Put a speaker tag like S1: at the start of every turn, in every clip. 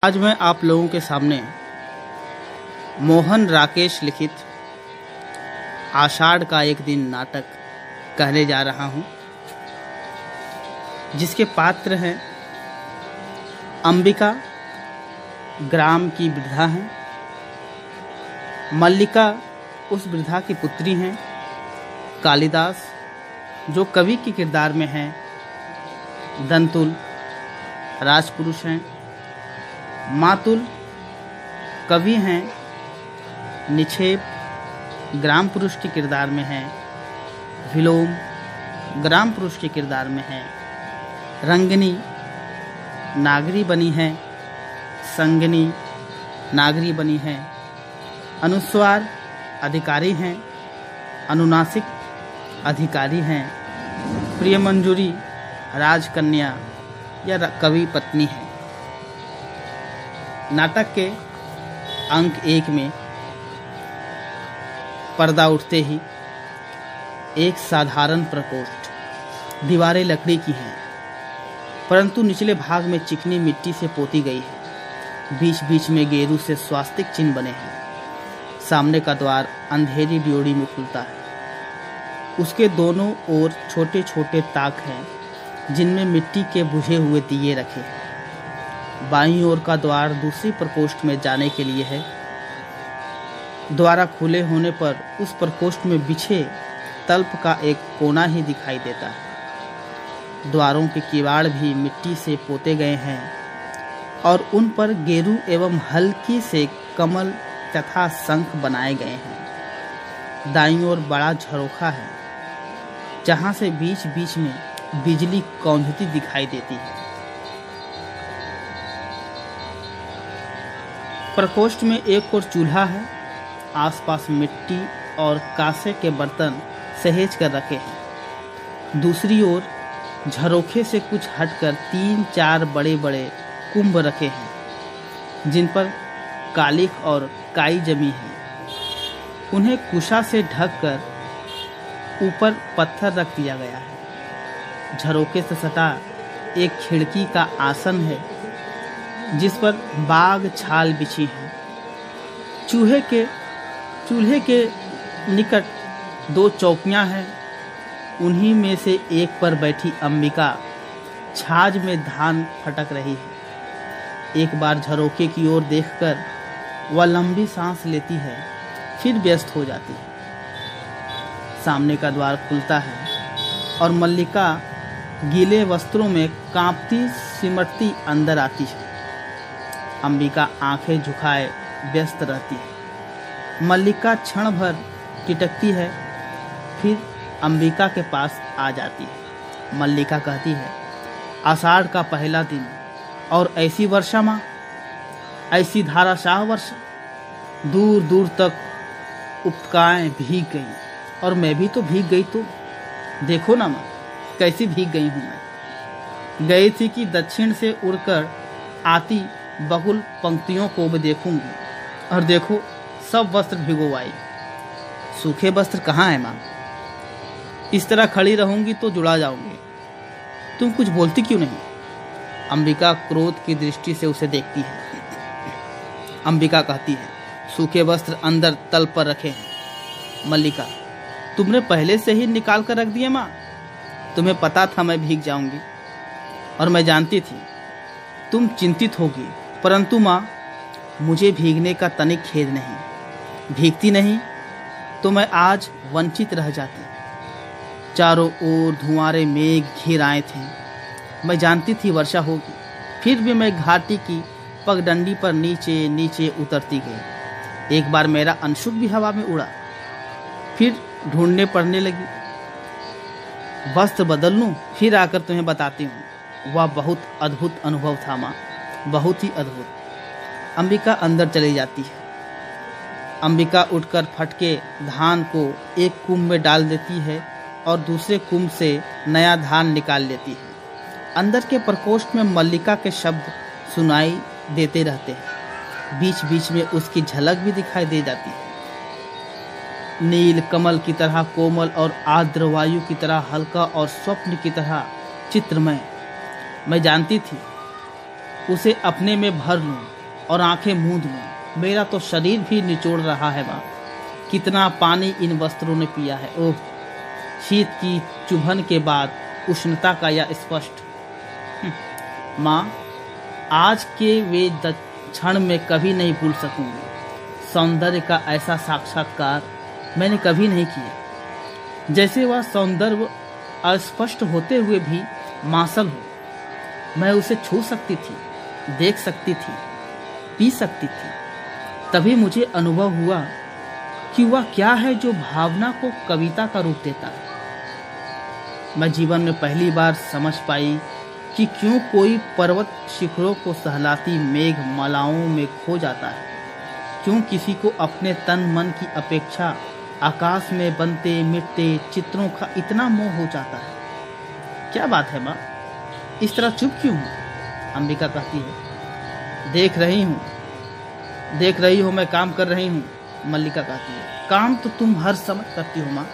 S1: आज मैं आप लोगों के सामने मोहन राकेश लिखित आषाढ़ का एक दिन नाटक कहने जा रहा हूं, जिसके पात्र हैं अंबिका, ग्राम की वृद्धा हैं। मल्लिका उस वृद्धा की पुत्री हैं। कालिदास जो कवि के किरदार में हैं। दंतुल राजपुरुष हैं। मातुल कवि हैं। निक्षेप ग्राम पुरुष के किरदार में हैं। विलोम ग्राम पुरुष के किरदार में हैं। रंगिनी नागरी बनी है। संगिनी नागरी बनी है। अनुस्वार अधिकारी हैं। अनुनासिक अधिकारी हैं। प्रियमंजूरी राजकन्या या कवि पत्नी है। नाटक के अंक 1 में पर्दा उठते ही एक साधारण प्रकोष्ठ, दीवारें लकड़ी की हैं, परंतु निचले भाग में चिकनी मिट्टी से पोती गई है। बीच बीच में गेरू से स्वास्तिक चिन्ह बने हैं। सामने का द्वार अंधेरी ड्योढ़ी में खुलता है। उसके दोनों ओर छोटे छोटे ताक हैं, जिनमें मिट्टी के बुझे हुए दिए रखे हैं। बाईं ओर का द्वार दूसरी प्रकोष्ठ में जाने के लिए है। द्वारा खुले होने पर उस प्रकोष्ठ में बिछे तल्प का एक कोना ही दिखाई देता है। द्वारों के किवाड़ भी मिट्टी से पोते गए हैं और उन पर गेरू एवं हल्की से कमल तथा शंख बनाए गए हैं। दाईं ओर बड़ा झरोखा है, जहां से बीच बीच में बिजली कौंधती दिखाई देती है। प्रकोष्ठ में एक और चूल्हा है। आसपास मिट्टी और कांसे के बर्तन सहेज कर रखे हैं। दूसरी ओर झरोखे से कुछ हटकर 3-4 बड़े बड़े कुंभ रखे हैं, जिन पर कालिख और काई जमी है। उन्हें कुशा से ढककर ऊपर पत्थर रख दिया गया है। झरोखे से सटा एक खिड़की का आसन है, जिस पर बाग छाल बिछी है। चूल्हे के निकट 2 चौकियां हैं। उन्हीं में से एक पर बैठी अंबिका छाछ में धान फटक रही है। एक बार झरोखे की ओर देखकर वह लंबी सांस लेती है, फिर व्यस्त हो जाती है। सामने का द्वार खुलता है और मल्लिका गीले वस्त्रों में कांपती सिमटती अंदर आती है। अंबिका आंखें झुकाए व्यस्त रहती है। मल्लिका क्षण भर टिटकती है, फिर अंबिका के पास आ जाती है। मल्लिका कहती है, आषाढ़ का पहला दिन और ऐसी वर्षा माँ, ऐसी धाराशाह वर्षा। दूर दूर तक उपकाएं भीग गई और मैं भी तो भीग गई। तो देखो ना माँ, कैसी भीग गई हूँ मैं। गई थी कि दक्षिण से उड़कर आती बहुल पंक्तियों को भी देखूंगी, और देखो सब वस्त्र भिगोवाई। सूखे वस्त्र कहाँ है माँ? इस तरह खड़ी रहूंगी तो जुड़ा जाऊंगी। तुम कुछ बोलती क्यों नहीं? अंबिका क्रोध की दृष्टि से उसे देखती है। अंबिका कहती है, सूखे वस्त्र अंदर तल पर रखे हैं। मल्लिका, तुमने पहले से ही निकाल कर रख दिए माँ। तुम्हें पता था मैं भीग जाऊंगी, और मैं जानती थी तुम चिंतित होगी, परंतु माँ, मुझे भीगने का तनिक खेद नहीं। भीगती नहीं तो मैं आज वंचित रह जाती। चारों ओर धुआंरे मेघ घिर आए थे। मैं जानती थी वर्षा होगी, फिर भी मैं घाटी की पगडंडी पर नीचे नीचे उतरती गई। एक बार मेरा अंशुक भी हवा में उड़ा, फिर ढूंढने पड़ने लगी। वस्त्र बदल लूं, फिर आकर तुम्हें बताती हूँ। वह बहुत अद्भुत अनुभव था माँ, बहुत ही अद्भुत। अंबिका अंदर चली जाती है। अंबिका उठकर फटके धान को एक कुंभ में डाल देती है और दूसरे कुंभ से नया धान निकाल लेती है। अंदर के प्रकोष्ठ में मल्लिका के शब्द सुनाई देते रहते हैं। बीच बीच में उसकी झलक भी दिखाई दे जाती है। नील कमल की तरह कोमल और आर्द्र वायु की तरह हल्का और स्वप्न की तरह चित्रमय। मैं जानती थी उसे अपने में भर लूं, और आंखें मूंद लूं। मेरा तो शरीर भी निचोड़ रहा है माँ। कितना पानी इन वस्त्रों ने पिया है। ओह, शीत की चुभन के बाद उष्णता का यह स्पष्ट। माँ, आज के वे क्षण में कभी नहीं भूल सकूंगी। सौंदर्य का ऐसा साक्षात्कार मैंने कभी नहीं किया। जैसे वह सौंदर्य अस्पष्ट होते हुए भी मांसल हो। मैं उसे छू सकती थी, देख सकती थी, पी सकती थी। तभी मुझे अनुभव हुआ कि वह क्या है जो भावना को कविता का रूप देता है। मैं जीवन में पहली बार समझ पाई कि क्यों कोई पर्वत शिखरों को सहलाती मेघ मालाओं में खो जाता है। क्यों किसी को अपने तन मन की अपेक्षा आकाश में बनते मिटते चित्रों का इतना मोह हो जाता है। क्या बात है माँ, इस तरह चुप क्यों हूँ? अंबिका कहती है, देख रही हो मैं काम कर रही हूँ। मल्लिका कहती है, काम तो तुम हर समय करती हो माँ,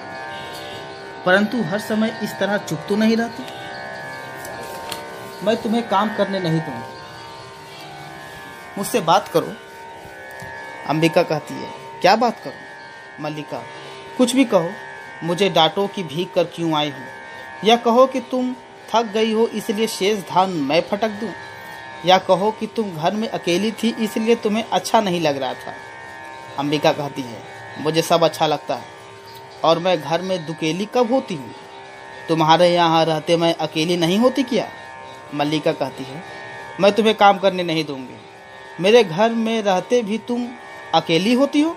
S1: परंतु हर समय इस तरह चुप तो नहीं रहती। मैं तुम्हें काम करने नहीं दूंगी, मुझसे बात करो। अंबिका कहती है, क्या बात करो? मल्लिका, कुछ भी कहो। मुझे डांटो कि भीग कर क्यों आई हूँ, या कहो कि तुम थक गई हो इसलिए शेष धान मैं फटक दूं, या कहो कि तुम घर में अकेली थी इसलिए तुम्हें अच्छा नहीं लग रहा था। अंबिका कहती है, मुझे सब अच्छा लगता है, और मैं घर में दुकेली कब होती हूँ? तुम्हारे यहाँ रहते मैं अकेली नहीं होती क्या? मल्लिका कहती है, मैं तुम्हें काम करने नहीं दूंगी। मेरे घर में रहते भी तुम अकेली होती हो।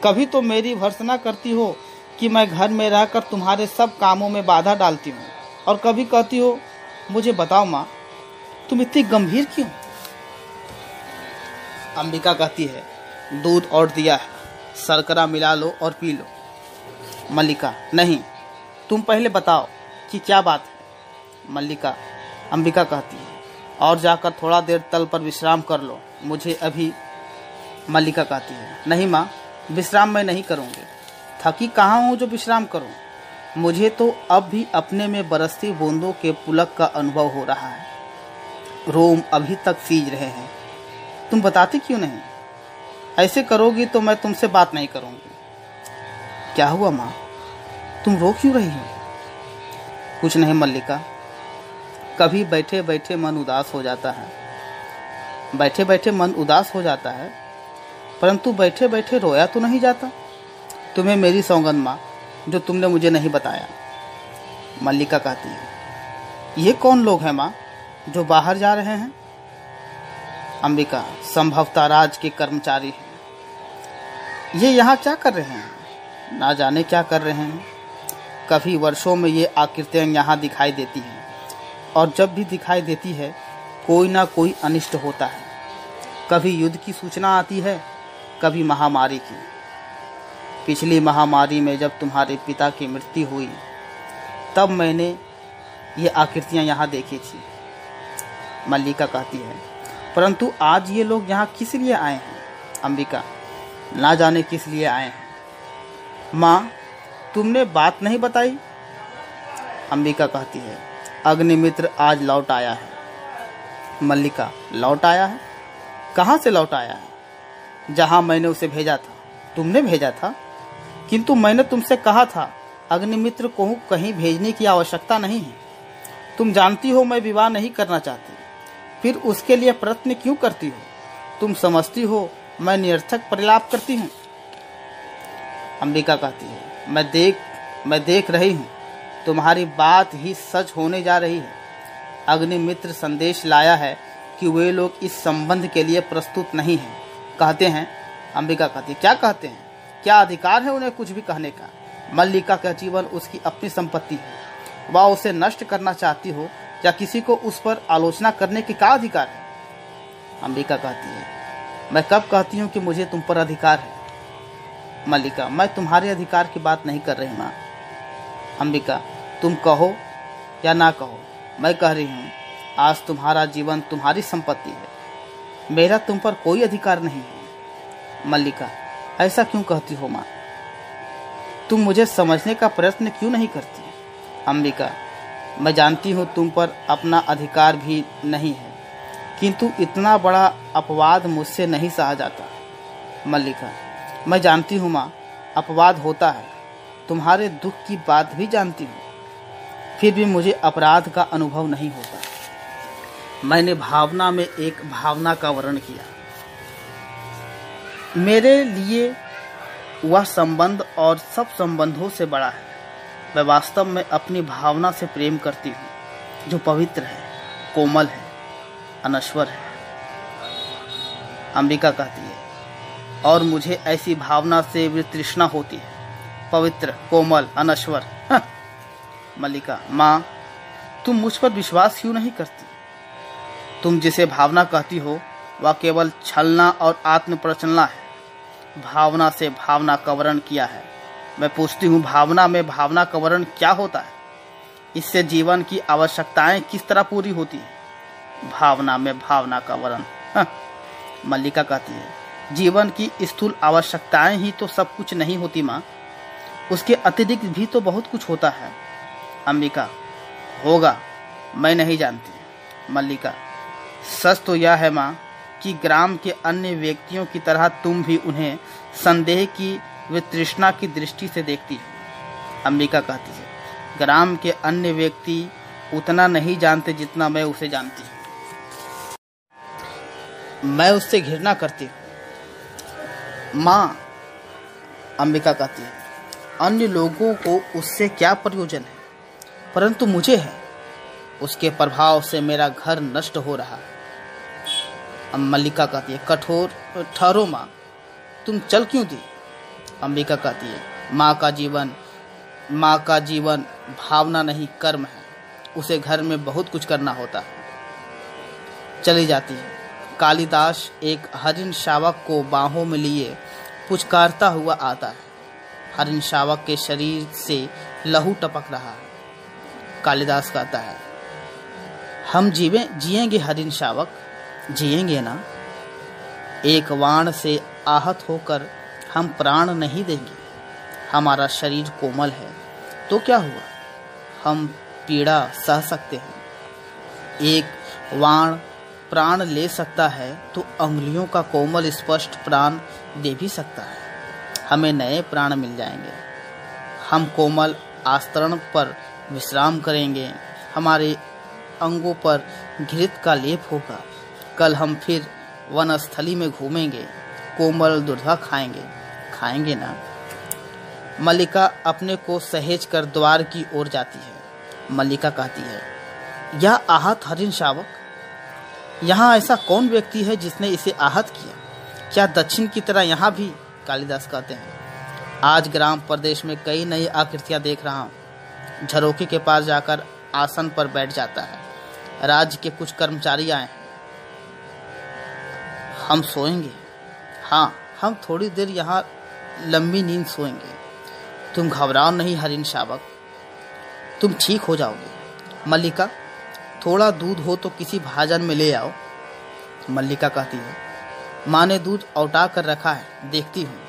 S1: कभी तो मेरी भर्त्सना करती हो कि मैं घर में रहकर तुम्हारे सब कामों में बाधा डालती हूँ, और कभी कहती हो, मुझे बताओ माँ, तुम इतनी गंभीर क्यों? अंबिका कहती है, दूध और दिया है, शर्करा मिला लो और पी लो। मल्लिका, नहीं, तुम पहले बताओ कि क्या बात है। अंबिका कहती है, और जाकर थोड़ा देर तल पर विश्राम कर लो, मुझे अभी। मल्लिका कहती है, नहीं माँ, विश्राम मैं नहीं करूँगी। थकी कहाँ हूँ जो विश्राम करूँ? मुझे तो अब भी अपने में बरसती बूंदों के पुलक का अनुभव हो रहा है। रोम अभी तक सीज रहे हैं। तुम बताती क्यों नहीं? ऐसे करोगी तो मैं तुमसे बात नहीं करूँगी। क्या हुआ माँ, तुम रो क्यों रही हो? कुछ नहीं मल्लिका, कभी बैठे बैठे मन उदास हो जाता है। बैठे बैठे मन उदास हो जाता है, परंतु बैठे बैठे रोया तो नहीं जाता। तुम्हें मेरी सौगंध माँ, जो तुमने मुझे नहीं बताया। मल्लिका कहती है, ये कौन लोग हैं माँ जो बाहर जा रहे हैं? अंबिका, संभवतः राज के कर्मचारी हैं। ये यहाँ क्या कर रहे हैं? ना जाने क्या कर रहे हैं। कभी वर्षों में ये आकृतियाँ यहाँ दिखाई देती हैं, और जब भी दिखाई देती है कोई ना कोई अनिष्ट होता है। कभी युद्ध की सूचना आती है, कभी महामारी की। पिछली महामारी में जब तुम्हारे पिता की मृत्यु हुई, तब मैंने ये आकृतियाँ यहाँ देखी थी। मल्लिका कहती है, परंतु आज ये लोग यहाँ किस लिए आए हैं? अंबिका, ना जाने किस लिए आए हैं। माँ, तुमने बात नहीं बताई। अंबिका कहती है, अग्निमित्र आज लौट आया है। मल्लिका, लौट आया है? कहाँ से लौट आया है? जहाँ मैंने उसे भेजा था। तुमने भेजा था? किंतु मैंने तुमसे कहा था अग्निमित्र को कहीं भेजने की आवश्यकता नहीं है। तुम जानती हो मैं विवाह नहीं करना चाहती, फिर उसके लिए प्रयत्न क्यों करती हो? तुम समझती हो मैं निरर्थक प्रलाप करती हूँ। अंबिका कहती है, मैं देख रही हूँ, तुम्हारी बात ही सच होने जा रही है। अग्निमित्र संदेश लाया है कि वे लोग इस संबंध के लिए प्रस्तुत नहीं हैं। कहते हैं। अंबिका कहती है, क्या कहते हैं? क्या अधिकार है उन्हें कुछ भी कहने का? मल्लिका का जीवन उसकी अपनी संपत्ति है, वह उसे नष्ट करना चाहती हो या किसी को उस पर आलोचना करने की क्या अधिकार है? अंबिका कहती है, मैं कब कहती हूँ कि मुझे तुम पर अधिकार है? मल्लिका, मैं तुम्हारे अधिकार की बात नहीं कर रही माँ। अंबिका, तुम कहो या ना कहो, मैं कह रही हूँ, आज तुम्हारा जीवन तुम्हारी संपत्ति है, मेरा तुम पर कोई अधिकार नहीं है। मल्लिका, ऐसा क्यों कहती हो माँ? तुम मुझे समझने का प्रयत्न क्यों नहीं करती? अंबिका, मैं जानती हूँ तुम पर अपना अधिकार भी नहीं है, किंतु इतना बड़ा अपवाद मुझसे नहीं सहा जाता। मल्लिका, मैं जानती हूँ माँ, अपवाद होता है, तुम्हारे दुख की बात भी जानती हूँ, फिर भी मुझे अपराध का अनुभव नहीं होता। मैंने भावना में एक भावना का वर्णन किया। मेरे लिए वह संबंध और सब संबंधों से बड़ा है। मैं वास्तव में अपनी भावना से प्रेम करती हूँ, जो पवित्र है, कोमल है, अनश्वर है। अंबिका कहती है, और मुझे ऐसी भावना से वितृष्णा होती है, पवित्र, कोमल, अनश्वर। मल्लिका, माँ, तुम मुझ पर विश्वास क्यों नहीं करती? तुम जिसे भावना कहती हो वह केवल छलना और आत्म प्रचलना है। भावना से भावना का वर्णन किया है। मैं पूछती हूँ, भावना में भावना का वर्णन क्या होता है? इससे जीवन की आवश्यकताएं किस तरह पूरी होती है? भावना में भावना का वर्णन। मल्लिका कहती है, जीवन की स्थूल आवश्यकताएं ही तो सब कुछ नहीं होती माँ, उसके अतिरिक्त भी तो बहुत कुछ होता है। अंबिका, होगा, मैं नहीं जानती। मल्लिका, सच तो यह है माँ कि ग्राम के अन्य व्यक्तियों की तरह तुम भी उन्हें संदेह की वितृष्णा की दृष्टि से देखती हो। अंबिका कहती है, ग्राम के अन्य व्यक्ति उतना नहीं जानते जितना मैं उसे जानती हूँ। मैं उससे घृणा करती हूँ। माँ, अंबिका कहती है, अन्य लोगों को उससे क्या प्रयोजन है, परंतु मुझे है। उसके प्रभाव से मेरा घर नष्ट हो रहा है। मल्लिका कहती है, कठोर ठहरो माँ, तुम चल क्यों दी? अंबिका कहती है, माँ का जीवन भावना नहीं, कर्म है। उसे घर में बहुत कुछ करना होता है। चली जाती है। कालिदास एक हरिण शावक को बाहों में लिए पुचकारता हुआ आता है। हरिण शावक के शरीर से लहू टपक रहा है। कालिदास कहता है, हम जिएंगे हरिण शावक, जिएंगे ना? एक बाण से आहत होकर हम प्राण नहीं देंगे। हमारा शरीर कोमल है तो क्या हुआ, हम पीड़ा सह सकते हैं। एक बाण प्राण ले सकता है तो अंगुलियों का कोमल स्पष्ट प्राण दे भी सकता है। हमें नए प्राण मिल जाएंगे। हम कोमल आस्तरण पर विश्राम करेंगे। हमारे अंगों पर घृत का लेप होगा। कल हम फिर वनस्थली में घूमेंगे, कोमल दूल्हा खाएंगे ना? मल्लिका अपने को सहेज कर द्वार की ओर जाती है। मल्लिका कहती है, यह आहत हरिण शावक, यहाँ ऐसा कौन व्यक्ति है जिसने इसे आहत किया? क्या दक्षिण की तरह यहाँ भी? कालिदास कहते हैं, आज ग्राम प्रदेश में कई नई आकृतियां देख रहा हूँ। झरोखे के पास जाकर आसन पर बैठ जाता है। राज्य के कुछ कर्मचारी आए हैं। हम सोएंगे। हाँ, हम थोड़ी देर यहाँ लंबी नींद सोएंगे। तुम घबराओ नहीं हरिण शावक, तुम ठीक हो जाओगे। मल्लिका, थोड़ा दूध हो तो किसी भाजन में ले आओ। मल्लिका कहती है, माँ ने दूध औटा कर रखा है, देखती हूँ।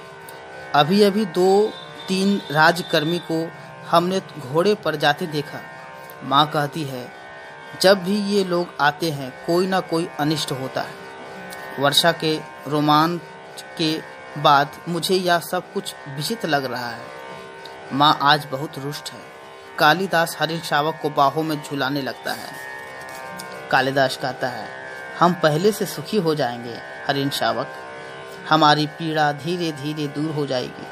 S1: अभी अभी 2-3 राजकर्मी को हमने घोड़े पर जाते देखा। माँ कहती है, जब भी ये लोग आते हैं कोई ना कोई अनिष्ट होता है। वर्षा के रोमांच के बाद मुझे यह सब कुछ विचित्र लग रहा है। माँ आज बहुत रुष्ट है। कालिदास हरिण शावक को बाहों में झुलाने लगता है। कालिदास कहता है, हम पहले से सुखी हो जाएंगे हरिण शावक। हमारी पीड़ा धीरे धीरे दूर हो जाएगी।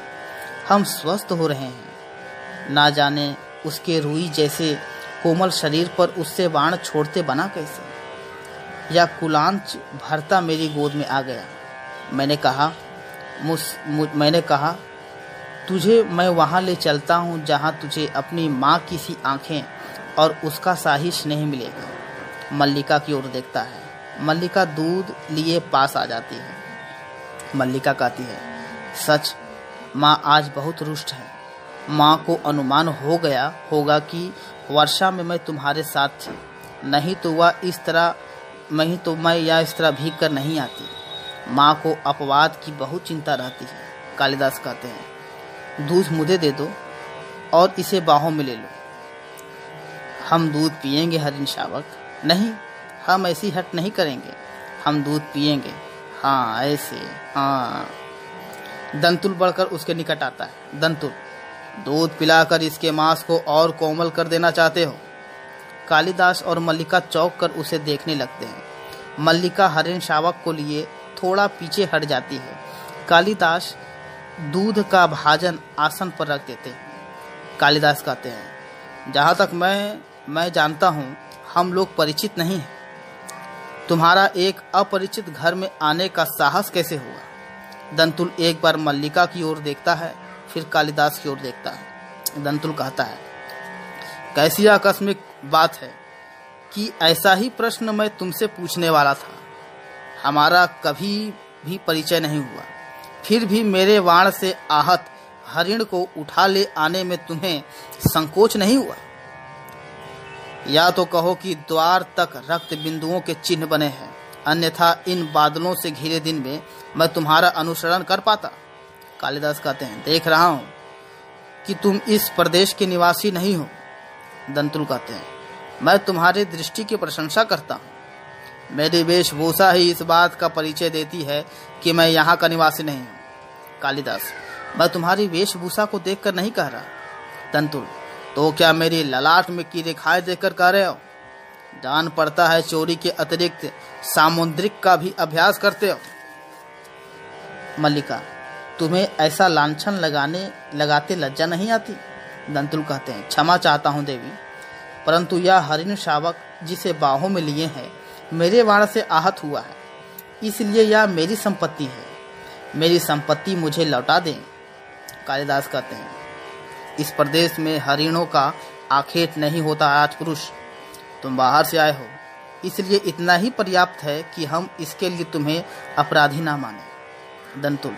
S1: हम स्वस्थ हो रहे हैं। ना जाने उसके रुई जैसे कोमल शरीर पर उससे बाण छोड़ते बना कैसे। या कुलांच भरता मेरी गोद में आ गया। मैंने कहा तुझे मैं वहाँ ले चलता हूँ जहाँ तुझे अपनी माँ की सी आँखें और उसका शाही स्नेह मिलेगा। मल्लिका की ओर देखता है। मल्लिका दूध लिए पास आ जाती है। मल्लिका कहती है, सच माँ आज बहुत रुष्ट है। माँ को अनुमान हो गया होगा कि वर्षा में मैं तुम्हारे साथ थी, नहीं तो मैं या इस तरह भीग कर नहीं आती। माँ को अपवाद की बहुत चिंता रहती है। कालिदास कहते हैं, दूध मुझे दे दो और इसे बाहों में ले लो। हम दूध पिएंगे हरिण शावक। नहीं, हम ऐसी हट नहीं करेंगे। हम दूध पिएंगे। हाँ ऐसे, हाँ। दंतुल बढ़कर उसके निकट आता है। दंतुल, दूध पिलाकर इसके मांस को और कोमल कर देना चाहते हो? कालिदास और मल्लिका चौंक कर उसे देखने लगते हैं। मल्लिका हरिण शावक को लिए थोड़ा पीछे हट जाती है। कालिदास दूध का भाजन आसन पर रख देते हैं। कालिदास कहते हैं, जहाँ तक मैं जानता हूँ हम लोग परिचित नहीं हैं। तुम्हारा एक अपरिचित घर में आने का साहस कैसे हुआ? दंतुल एक बार मल्लिका की ओर देखता है, फिर कालिदास की ओर देखता है। दंतुल कहता है, कैसी आकस्मिक बात है कि ऐसा ही प्रश्न मैं तुमसे पूछने वाला था। हमारा कभी भी परिचय नहीं हुआ, फिर भी मेरे वाण से आहत हरिण को उठा ले आने में तुम्हें संकोच नहीं हुआ? या तो कहो कि द्वार तक रक्त बिंदुओं के चिन्ह बने हैं, अन्यथा इन बादलों से घिरे दिन में मैं तुम्हारा अनुसरण कर पाता। कालिदास कहते हैं, देख रहा हूं कि तुम इस प्रदेश के निवासी नहीं हो। दंतुल कहते हैं, मैं तुम्हारी दृष्टि की प्रशंसा करता हूँ। मेरी वेशभूषा ही इस बात का परिचय देती है कि मैं यहाँ का निवासी नहीं हूँ। कालिदास, मैं तुम्हारी वेशभूषा को देखकर नहीं कह रहा। दंतुल, तो क्या मेरी ललाट में की रेखाएं देखकर कह रहे हो? जान पड़ता है चोरी के अतिरिक्त सामुद्रिक का भी अभ्यास करते हो। मल्लिका, तुम्हें ऐसा लांछन लगाते लज्जा नहीं आती? दंतुल कहते हैं, क्षमा चाहता हूँ देवी, परंतु यह हरिण शावक जिसे बाहों में लिए हैं मेरे वाण से आहत हुआ है, इसलिए यह मेरी संपत्ति है। मेरी संपत्ति मुझे लौटा दें। कालिदास कहते हैं, इस प्रदेश में हरिणों का आखेट नहीं होता राजपुरुष। तुम बाहर से आए हो, इसलिए इतना ही पर्याप्त है कि हम इसके लिए तुम्हें अपराधी ना माने। दंतुल,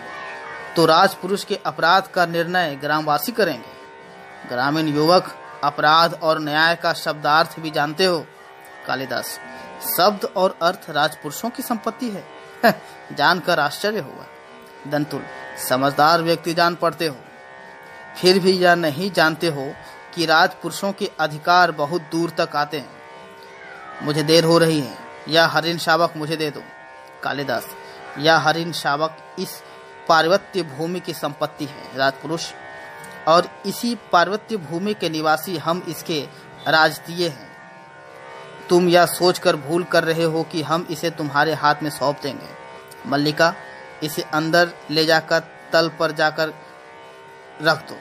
S1: तो राजपुरुष के अपराध का निर्णय ग्रामवासी करेंगे। ग्रामीण युवक अपराध और न्याय का शब्दार्थ भी जानते हो। कालिदास, शब्द और अर्थ राजपुरुषों की संपत्ति है। जानकर आश्चर्य हुआ। दंतुल, समझदार व्यक्ति जान पड़ते हो, फिर भी यह नहीं जानते हो कि राजपुरुषों के अधिकार बहुत दूर तक आते हैं। मुझे देर हो रही है, यह हरिण शावक मुझे दे दो। कालिदास, यह हरिण शावक इस पार्वत्य भूमि की संपत्ति है राजपुरुष, और इसी पार्वत्य भूमि के निवासी हम इसके राजतीय हैं। तुम यह सोचकर भूल कर रहे हो कि हम इसे तुम्हारे हाथ में सौंप देंगे। मल्लिका, इसे अंदर ले जाकर तल पर जाकर रख दो।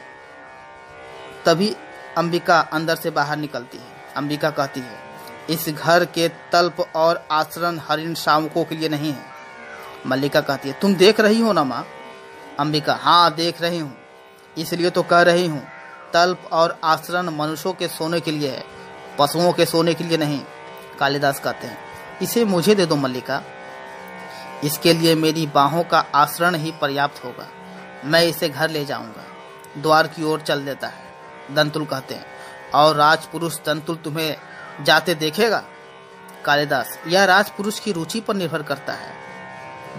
S1: तभी अंबिका अंदर से बाहर निकलती है। अंबिका कहती है, इस घर के तल्प और आश्रय हरिण शावकों के लिए नहीं है। मल्लिका कहती है, तुम देख रही हो ना माँ? अंबिका, हाँ देख रही हूँ, इसलिए तो कह रही हूँ। तल्प और आश्रय मनुष्यों के सोने के लिए है, पशुओं के सोने के लिए नहीं। कालिदास कहते हैं, इसे मुझे दे दो मल्लिका, इसके लिए मेरी बाहों का आश्रय ही पर्याप्त होगा। मैं इसे घर ले जाऊंगा। द्वार की ओर चल देता है। दंतुल कहते हैं, और राजपुरुष दंतुल तुम्हें जाते देखेगा? कालिदास, यह राजपुरुष की रुचि पर निर्भर करता है।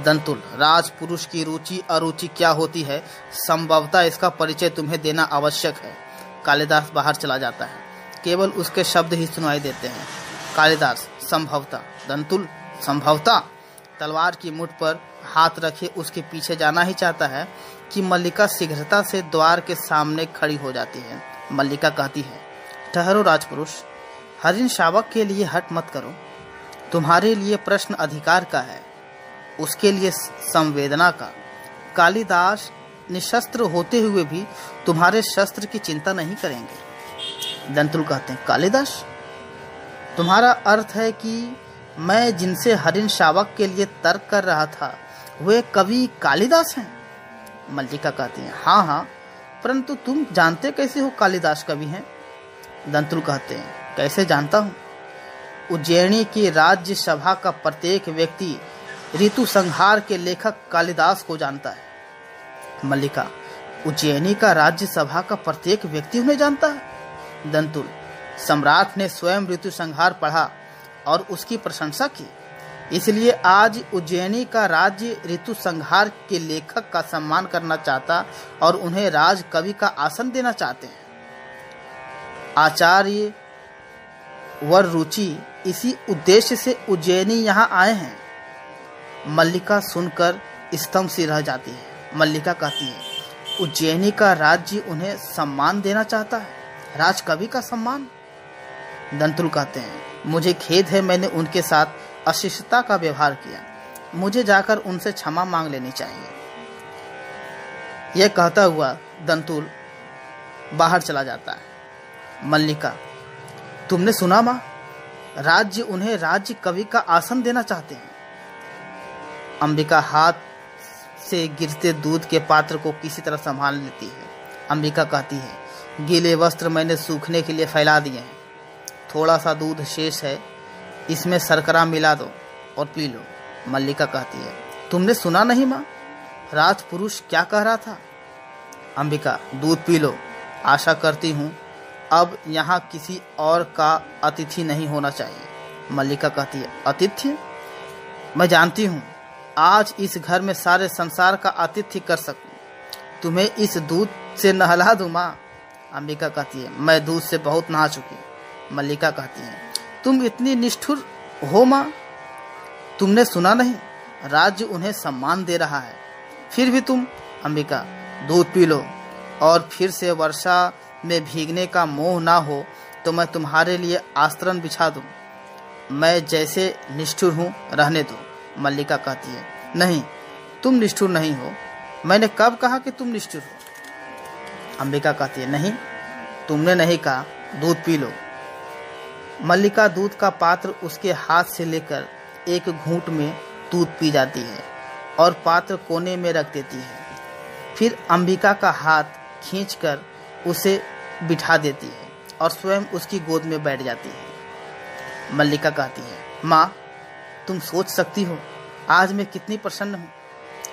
S1: दंतुल, राजपुरुष की रुचि अरुचि क्या होती है, संभवतः इसका परिचय तुम्हें देना आवश्यक है। कालिदास बाहर चला जाता है, केवल उसके शब्द ही सुनाई देते हैं। कालिदास, संभवतः। दंतुल, संभवतः। तलवार की मुठ पर हाथ रखे उसके पीछे जाना ही चाहता है कि मल्लिका शीघ्रता से द्वार के सामने खड़ी हो जाती है। मल्लिका कहती है, ठहरो राजपुरुष, हरिण शावक के लिए हट मत करो। तुम्हारे लिए प्रश्न अधिकार का है, उसके लिए संवेदना का। कालिदास निशस्त्र होते हुए भी तुम्हारे शस्त्र की चिंता नहीं करेंगे। दंतुल कहते हैं, कालिदास, तुम्हारा अर्थ है कि मैं जिनसे हरिण शावक के लिए तर्क कर रहा था वे कवि कालिदास हैं? मल्लिका कहती है, हाँ हाँ, परंतु तुम जानते कैसे हो कालिदास कवि हैं? दंतुल कहते हैं, कैसे जानता हूँ? उज्जैनी की राज्य सभा का प्रत्येक व्यक्ति ऋतु संहार के लेखक कालिदास को जानता है। मल्लिका, उज्जैनी का राज्य सभा का प्रत्येक व्यक्ति उन्हें जानता है? दंतुल, सम्राट ने स्वयं ऋतु संहार पढ़ा और उसकी प्रशंसा की, इसलिए आज उज्जैनी का राज्य ऋतु संहार के लेखक का सम्मान करना चाहता और उन्हें राज कवि का आसन देना चाहते हैं। आचार्य वर रुचि इसी उद्देश्य से उज्जैनी यहाँ आए हैं। मल्लिका सुनकर स्तंभ सी रह जाती है। मल्लिका कहती है, उज्जैनी का राज्य उन्हें सम्मान देना चाहता है, राजकवि का सम्मान। दंतुल कहते हैं, मुझे खेद है, मैंने उनके साथ अशिष्टता का व्यवहार किया, मुझे जाकर उनसे क्षमा मांग लेनी चाहिए। यह कहता हुआ दंतुल बाहर चला जाता है। मल्लिका, तुमने सुना माँ, राज्य उन्हें राज्य कवि का आसन देना चाहते हैं। अंबिका हाथ से गिरते दूध के पात्र को किसी तरह संभाल लेती है। अंबिका कहती है, गीले वस्त्र मैंने सूखने के लिए फैला दिए हैं, थोड़ा सा दूध शेष है, इसमें शर्करा मिला दो और पी लो। मल्लिका कहती है, तुमने सुना नहीं माँ, राजपुरुष क्या कह रहा था। अंबिका, दूध पी लो, आशा करती हूँ अब यहाँ किसी और का अतिथि नहीं होना चाहिए। मल्लिका कहती है, अतिथि? मैं जानती हूँ आज इस घर में सारे संसार का आतिथ्य कर सकूं, तुम्हें इस दूध से नहला दूं माँ। अंबिका कहती है, मैं दूध से बहुत नहा चुकी। मल्लिका कहती है, तुम इतनी निष्ठुर हो माँ, तुमने सुना नहीं, राज्य उन्हें सम्मान दे रहा है, फिर भी तुम। अंबिका, दूध पी लो और फिर से वर्षा में भीगने का मोह ना हो तो मैं तुम्हारे लिए आस्तरण बिछा दूं। मैं जैसे निष्ठुर हूँ रहने दो। मल्लिका कहती है, नहीं, तुम निष्ठुर नहीं हो, मैंने कब कहा कि तुम निष्ठुर हो। अंबिका कहती है, नहीं, तुमने नहीं कहा, दूध पी लो। मल्लिका दूध का पात्र उसके हाथ से लेकर एक घूंट में दूध पी जाती है और पात्र कोने में रख देती है। फिर अंबिका का हाथ खींचकर उसे बिठा देती है और स्वयं उसकी गोद में बैठ जाती है। मल्लिका कहती है, माँ, तुम सोच सकती हो आज मैं कितनी प्रसन्न हूँ।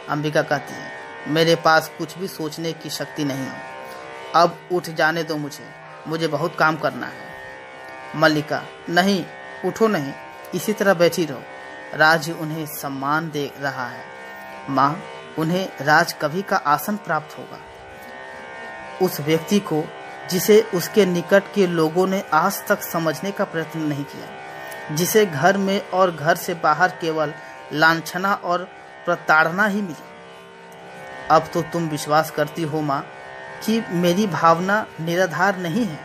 S1: अंबिका कहती है, मेरे पास कुछ भी सोचने की शक्ति नहीं है, अब उठ जाने दो मुझे बहुत काम करना है। मल्लिका, नहीं, उठो नहीं, इसी तरह बैठी रहो, राज्य उन्हें सम्मान दे रहा है माँ, उन्हें राजकवि का आसन प्राप्त होगा। उस व्यक्ति को जिसे उसके निकट के लोगों ने आज तक समझने का प्रयत्न नहीं किया, जिसे घर में और घर से बाहर केवल लांछना और प्रताड़ना ही मिली। अब तो तुम विश्वास करती हो माँ कि मेरी भावना निराधार नहीं है।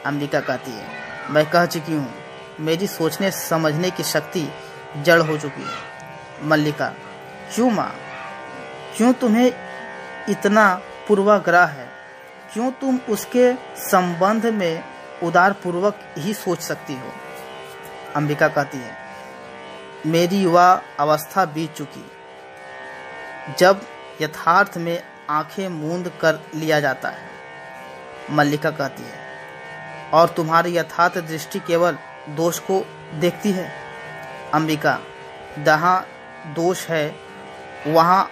S1: अंबिका कहती है, मैं कह चुकी हूँ, मेरी सोचने समझने की शक्ति जड़ हो चुकी है। मल्लिका, क्यों माँ, क्यों तुम्हें इतना पूर्वाग्रह है, क्यों तुम उसके संबंध में उदारपूर्वक ही सोच सकती हो। अंबिका कहती है, मेरी युवा अवस्था बीत चुकी, जब यथार्थ में आंखें मूंद कर लिया जाता है। मल्लिका कहती है, और तुम्हारी यथार्थ दृष्टि केवल दोष को देखती है। अंबिका, जहाँ दोष है वहाँ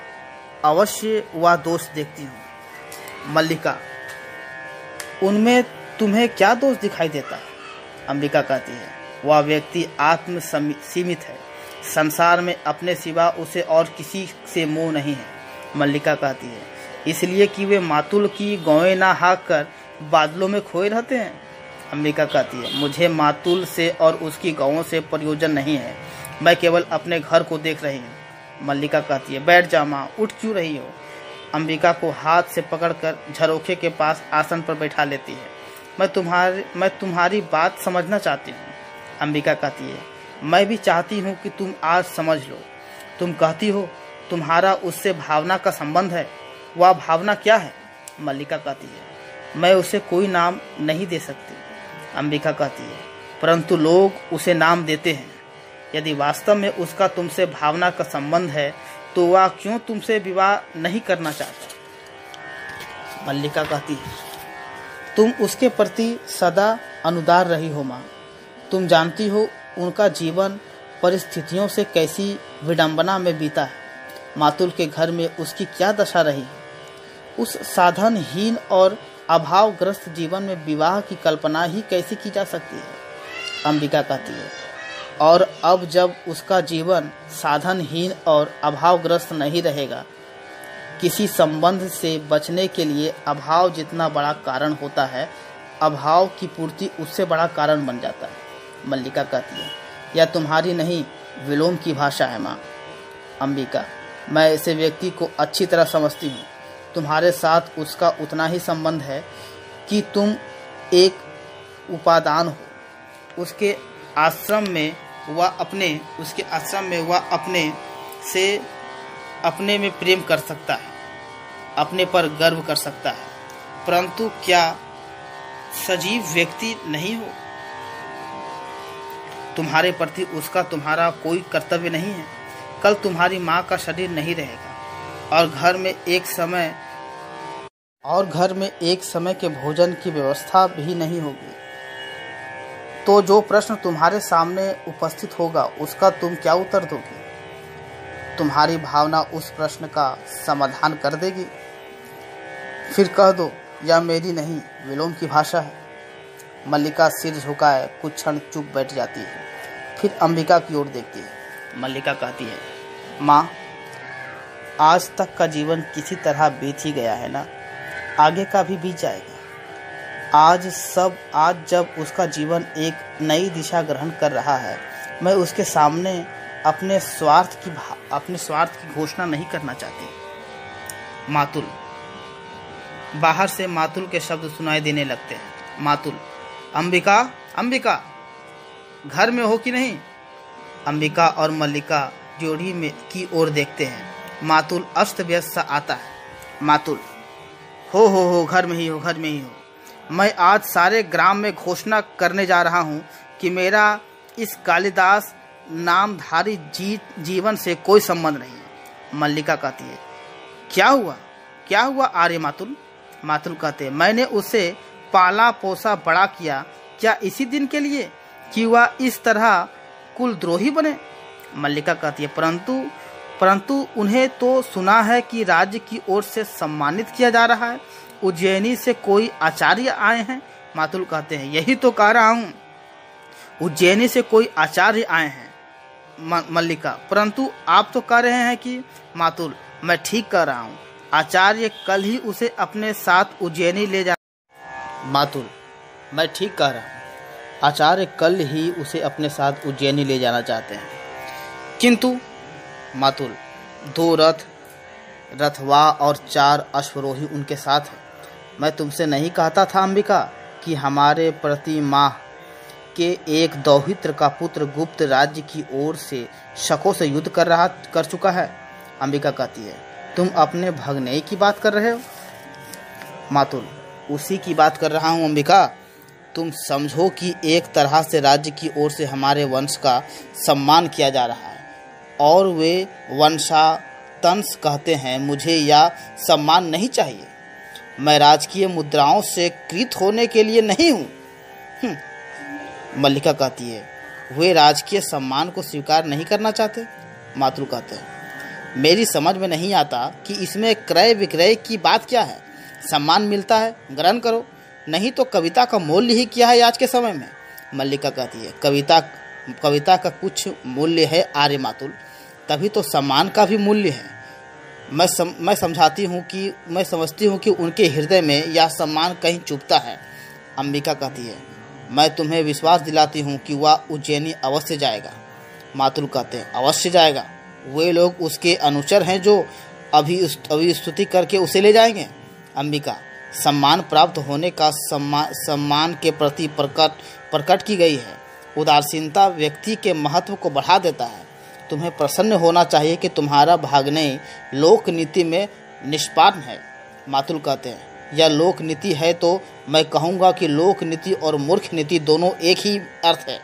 S1: अवश्य वह दोष देखती हूँ। मल्लिका, उनमें तुम्हें क्या दोष दिखाई देता है। अंबिका कहती है, वह व्यक्ति आत्म सीमित है, संसार में अपने सिवा उसे और किसी से मोह नहीं है। मल्लिका कहती है, इसलिए कि वे मातुल की गौएं ना हाँक कर बादलों में खोए रहते हैं। अंबिका कहती है, मुझे मातुल से और उसकी गौओं से प्रयोजन नहीं है, मैं केवल अपने घर को देख रही हूँ। मल्लिका कहती है, बैठ जा माँ, उठ क्यों रही हो। अंबिका को हाथ से पकड़कर झरोखे के पास आसन पर बैठा लेती है। मैं तुम्हारी बात समझना चाहती हूँ। अंबिका कहती है, मैं भी चाहती हूँ कि तुम आज समझ लो। तुम कहती हो तुम्हारा उससे भावना का संबंध है, वह भावना क्या है। मल्लिका कहती है, मैं उसे कोई नाम नहीं दे सकती। अंबिका कहती है, परंतु लोग उसे नाम देते हैं। यदि वास्तव में उसका तुमसे भावना का संबंध है तो वह क्यों तुमसे विवाह नहीं करना चाहता। मल्लिका कहती है, तुम उसके प्रति सदा अनुदार रही हो माँ, तुम जानती हो उनका जीवन परिस्थितियों से कैसी विडंबना में बीता है। मातुल के घर में उसकी क्या दशा रही है। उस साधनहीन और अभावग्रस्त जीवन में विवाह की कल्पना ही कैसी की जा सकती है। अंबिका कहती है, और अब जब उसका जीवन साधनहीन और अभावग्रस्त नहीं रहेगा, किसी संबंध से बचने के लिए अभाव जितना बड़ा कारण होता है, अभाव की पूर्ति उससे बड़ा कारण बन जाता है। मल्लिका कहती है, यह तुम्हारी नहीं विलोम की भाषा है माँ। अंबिका, मैं ऐसे व्यक्ति को अच्छी तरह समझती हूँ। तुम्हारे साथ उसका उतना ही संबंध है कि तुम एक उपादान हो। उसके आश्रम में वह अपने में प्रेम कर सकता है, अपने पर गर्व कर सकता है, परंतु क्या सजीव व्यक्ति नहीं हो? तुम्हारे प्रति उसका तुम्हारा कोई कर्तव्य नहीं है। कल तुम्हारी माँ का शरीर नहीं रहेगा और घर में एक समय के भोजन की व्यवस्था भी नहीं होगी। तो जो प्रश्न तुम्हारे सामने उपस्थित होगा उसका तुम क्या उत्तर दोगे? तुम्हारी भावना उस प्रश्न का समाधान कर देगी। फिर कह दो, यह मेरी नहीं, विलोम की भाषा है। मल्लिका सिर झुकाए कुछ क्षण चुप बैठ जाती है, फिर अंबिका की ओर देखती है। मल्लिका कहती है, माँ, आज तक का जीवन किसी तरह बीत ही गया है ना, आगे का भी बीत जाएगा। आज जब उसका जीवन एक नई दिशा ग्रहण कर रहा है, मैं उसके सामने अपने स्वार्थ की घोषणा नहीं करना चाहती। मातुल। बाहर से मातुल के शब्द सुनाई देने लगते हैं। मातुल। अंबिका, अंबिका, घर में हो कि नहीं? अंबिका और मल्लिका जोड़ी में की ओर देखते हैं। मातुल अस्त व्यस्त सा आता है। मातुल। हो, घर में ही हो। मैं आज सारे ग्राम में घोषणा करने जा रहा हूँ कि मेरा इस कालिदास नामधारी जीवन से कोई संबंध नहीं है। मल्लिका कहती है, क्या हुआ आर्य मातुल? मातुल कहते हैं, मैंने उसे पाला पोसा बड़ा किया, क्या इसी दिन के लिए कि वह इस तरह कुलद्रोही बने? मल्लिका कहती है, परंतु उन्हें तो सुना है कि राज्य की ओर से सम्मानित किया जा रहा है। उज्जैनी से कोई आचार्य आए हैं। मातुल कहते हैं, यही तो कह रहा हूँ, उज्जैनी से कोई आचार्य आए हैं। मल्लिका, परंतु आप तो कह रहे हैं कि। मातुल, मैं ठीक कह रहा हूँ, आचार्य कल ही उसे अपने साथ उज्जैनी ले जा। मातुल, मैं ठीक कह रहा हूँ, आचार्य कल ही उसे अपने साथ उज्जैनी ले जाना चाहते हैं। किंतु मातुल, 2 रथवा और 4 अश्वरोही उनके साथ है। मैं तुमसे नहीं कहता था अंबिका कि हमारे प्रति माह के एक दौहित्र का पुत्र गुप्त राज्य की ओर से शकों से युद्ध कर चुका है। अंबिका कहती है, तुम अपने भगने की बात कर रहे हो? मातुल, उसी की बात कर रहा हूँ अंबिका। तुम समझो कि एक तरह से राज्य की ओर से हमारे वंश का सम्मान किया जा रहा है और वे वंशातंस कहते हैं। मुझे यह सम्मान नहीं चाहिए। मैं राजकीय मुद्राओं से कृत होने के लिए नहीं हूँ। मल्लिका कहती है, वे राजकीय सम्मान को स्वीकार नहीं करना चाहते। मातुल कहते हैं, मेरी समझ में नहीं आता कि इसमें क्रय विक्रय की बात क्या है। सम्मान मिलता है, ग्रहण करो, नहीं तो कविता का मूल्य ही क्या है आज के समय में। मल्लिका कहती है, कविता का कुछ मूल्य है आर्य मातुल, तभी तो सम्मान का भी मूल्य है। मैं समझती हूँ कि उनके हृदय में यह सम्मान कहीं चुभता है। अंबिका कहती है, मैं तुम्हें विश्वास दिलाती हूँ कि वह उज्जैनी अवश्य जाएगा। मातुल कहते हैं, अवश्य जाएगा। वे लोग उसके अनुचर हैं जो अभी स्तुति करके उसे ले जाएंगे। अंबिका, सम्मान प्राप्त होने का सम्मान के प्रति प्रकट की गई है। उदासीनता व्यक्ति के महत्व को बढ़ा देता है। तुम्हें प्रसन्न होना चाहिए कि तुम्हारा भाग्ने लोक नीति में निष्पाद है। मातुल कहते हैं, यह लोक नीति है तो मैं कहूँगा कि लोक नीति और मूर्ख नीति दोनों एक ही अर्थ है।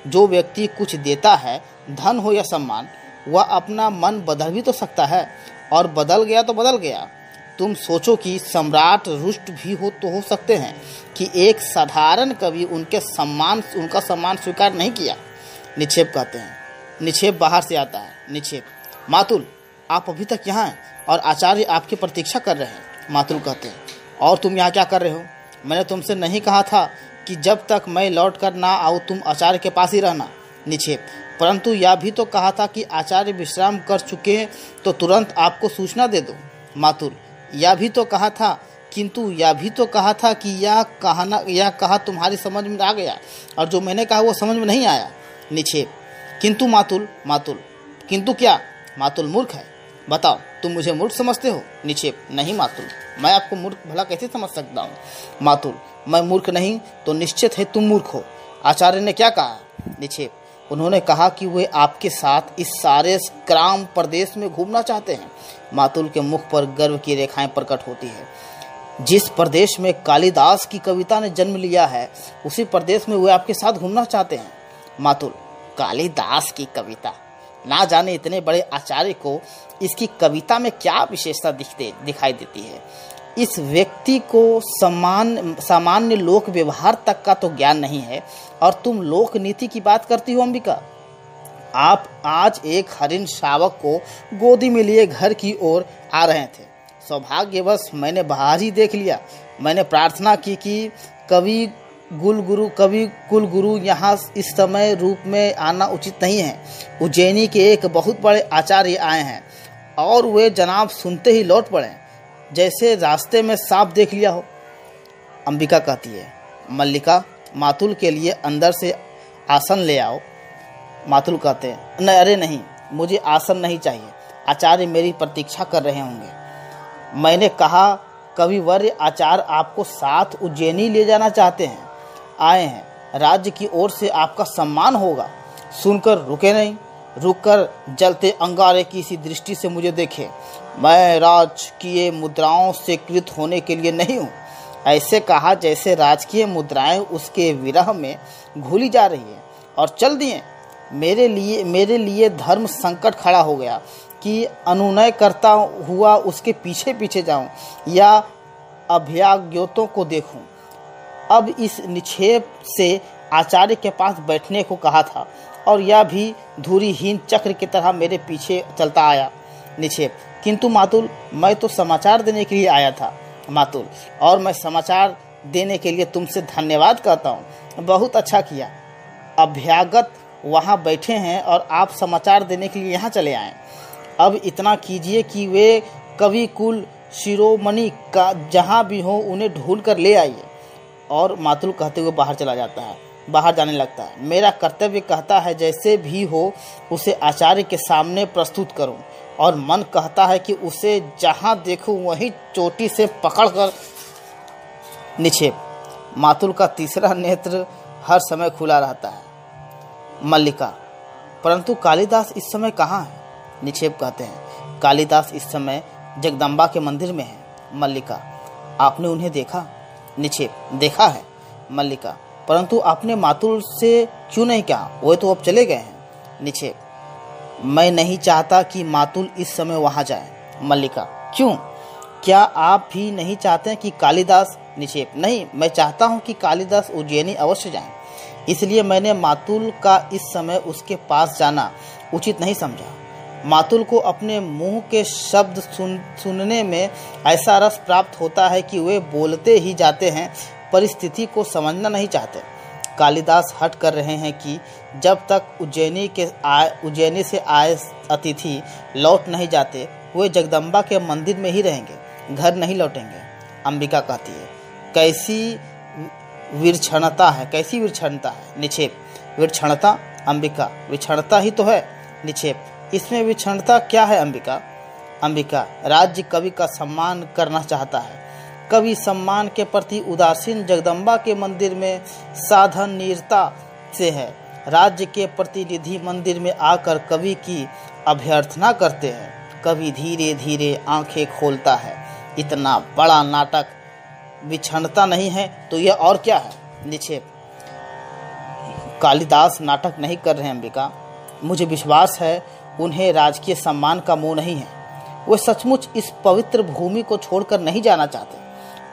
S1: जो व्यक्ति कुछ देता है, धन हो या सम्मान, वह अपना मन बदल भी तो सकता है, और बदल गया तो बदल गया। तुम सोचो कि सम्राट रुष्ट भी हो सकते हैं कि एक साधारण कवि उनका सम्मान स्वीकार नहीं किया। निक्षेप कहते हैं, निक्षेप बाहर से आता है। निक्षेप, मातुल, आप अभी तक यहाँ हैं और आचार्य आपकी प्रतीक्षा कर रहे हैं। मातुल कहते हैं, और तुम यहाँ क्या कर रहे हो? मैंने तुमसे नहीं कहा था कि जब तक मैं लौट कर ना आऊँ तुम आचार्य के पास ही रहना। निक्षेप, परंतु यह भी तो कहा था कि आचार्य विश्राम कर चुके हैं तो तुरंत आपको सूचना दे दो। मातुल, यह भी तो कहा था, किंतु यह भी तो कहा था कि यह कहा तुम्हारी समझ में आ गया और जो मैंने कहा वो समझ में नहीं आया। निक्षेप, किंतु मातुल, किंतु क्या?
S2: मातुल मूर्ख है। बताओ, तुम मुझे मूर्ख समझते हो? निक्षेप, नहीं मातुल, मैं आपको मूर्ख भला कैसे समझ सकता हूँ? मातुल, मैं मूर्ख नहीं तो निश्चित है तुम मूर्ख हो। आचार्य ने क्या कहा? निक्षेप, उन्होंने कहा कि वे आपके साथ इस सारे ग्राम प्रदेश में घूमना चाहते हैं। मातुल के मुख पर गर्व की रेखाएं प्रकट होती है। जिस प्रदेश में कालिदास की कविता ने जन्म लिया है, उसी प्रदेश में वे आपके साथ घूमना चाहते हैं। मातुल, कालिदास की कविता? ना जाने इतने बड़े आचार्य को इसकी कविता में क्या विशेषता दिखाई देती है। इस व्यक्ति को सामान्य लोक व्यवहार तक का तो ज्ञान नहीं है, और तुम लोक नीति की बात करती हो अंबिका। आप आज एक हरिण शावक को गोदी में लिए घर की ओर आ रहे थे। सौभाग्यवश मैंने बाहर ही देख लिया। मैंने प्रार्थना की कि कवि कुलगुरु यहाँ इस समय रूप में आना उचित नहीं है। उज्जैनी के एक बहुत बड़े आचार्य आए हैं और वे जनाब सुनते ही लौट पड़े, जैसे रास्ते में सांप देख लिया हो। अंबिका कहती है, मल्लिका, मातुल के लिए अंदर से आसन ले आओ। मातुल कहते हैं, नहीं, अरे नहीं, मुझे आसन नहीं चाहिए, आचार्य मेरी प्रतीक्षा कर रहे होंगे। मैंने कहा, कविवर्य आचार्य आपको साथ उज्जैनी ले जाना चाहते हैं, आए हैं, राज्य की ओर से आपका सम्मान होगा। सुनकर रुके नहीं, रुककर जलते अंगारे की सी दृष्टि से मुझे देखे। मैं राजकीय मुद्राओं से कृत होने के लिए नहीं हूँ। ऐसे कहा जैसे राजकीय मुद्राएं उसके विरह में घुली जा रही है, और चल दिए। मेरे लिए धर्म संकट खड़ा हो गया कि अनुनय करता हुआ उसके पीछे पीछे जाऊं या अभ्यागतों को देखूं। अब इस निक्षेप से आचार्य के पास बैठने को कहा था, और यह भी धुरीहीन चक्र की तरह मेरे पीछे चलता आया। निक्षेप, किंतु मातुल, मैं तो समाचार देने के लिए आया था। मातुल, और मैं समाचार देने के लिए तुमसे धन्यवाद करता हूँ। बहुत अच्छा किया। अभ्यागत वहाँ बैठे हैं और आप समाचार देने के लिए यहाँ चले आए। अब इतना कीजिए कि वे कवि कुल शिरोमणि का जहाँ भी हो उन्हें ढूंढ कर ले आइए। और मातुल कहते हुए बाहर चला जाता है, बाहर जाने लगता है। मेरा कर्तव्य कहता है जैसे भी हो उसे आचार्य के सामने प्रस्तुत करूं, और मन कहता है कि उसे जहां देखूं वहीं चोटी से पकड़कर। निक्षेप, मातुल का तीसरा नेत्र हर समय खुला रहता है। मल्लिका, परंतु कालिदास इस समय कहाँ है? निक्षेप कहते हैं, कालिदास इस समय जगदम्बा के मंदिर में है। मल्लिका, आपने उन्हें देखा? निक्षेप, देखा है। मल्लिका, परंतु आपने मातुल से क्यों नहीं कहा? वो तो अब चले गए हैं। निक्षेप, मैं नहीं चाहता कि मातुल इस समय वहां जाए। मल्लिका, क्यों? क्या आप भी नहीं चाहते कि कालिदास? निक्षेप, नहीं, मैं चाहता हूं कि कालिदास उज्जैनी अवश्य जाएं। इसलिए मैंने मातुल का इस समय उसके पास जाना उचित नहीं समझा। मातुल को अपने मुंह के शब्द सुनने में ऐसा रस प्राप्त होता है कि वे बोलते ही जाते हैं, परिस्थिति को समझना नहीं चाहते। कालिदास हट कर रहे हैं कि जब तक उज्जैनी से आए अतिथि लौट नहीं जाते, वे जगदम्बा के मंदिर में ही रहेंगे, घर नहीं लौटेंगे। अंबिका कहती है, कैसी विरक्षणता है, कैसी विरक्षणता है? निक्षेप, विरक्षणता? अंबिका, विरक्षणता ही तो है। निक्षेप, इसमें विरक्षणता क्या है अंबिका? अंबिका, राज्य कवि का सम्मान करना चाहता है। कवि सम्मान के प्रति उदासीन जगदम्बा के मंदिर में साधन नीरता से है। राज्य के प्रतिनिधि मंदिर में आकर कवि की अभ्यर्थना करते हैं। कवि धीरे धीरे आंखें खोलता है। इतना बड़ा नाटक विक्षणता नहीं है तो यह और क्या है? निक्षेप, कालिदास नाटक नहीं कर रहे अंबिका। मुझे विश्वास है उन्हें राजकीय सम्मान का मोह नहीं है। वे सचमुच इस पवित्र भूमि को छोड़कर नहीं जाना चाहते।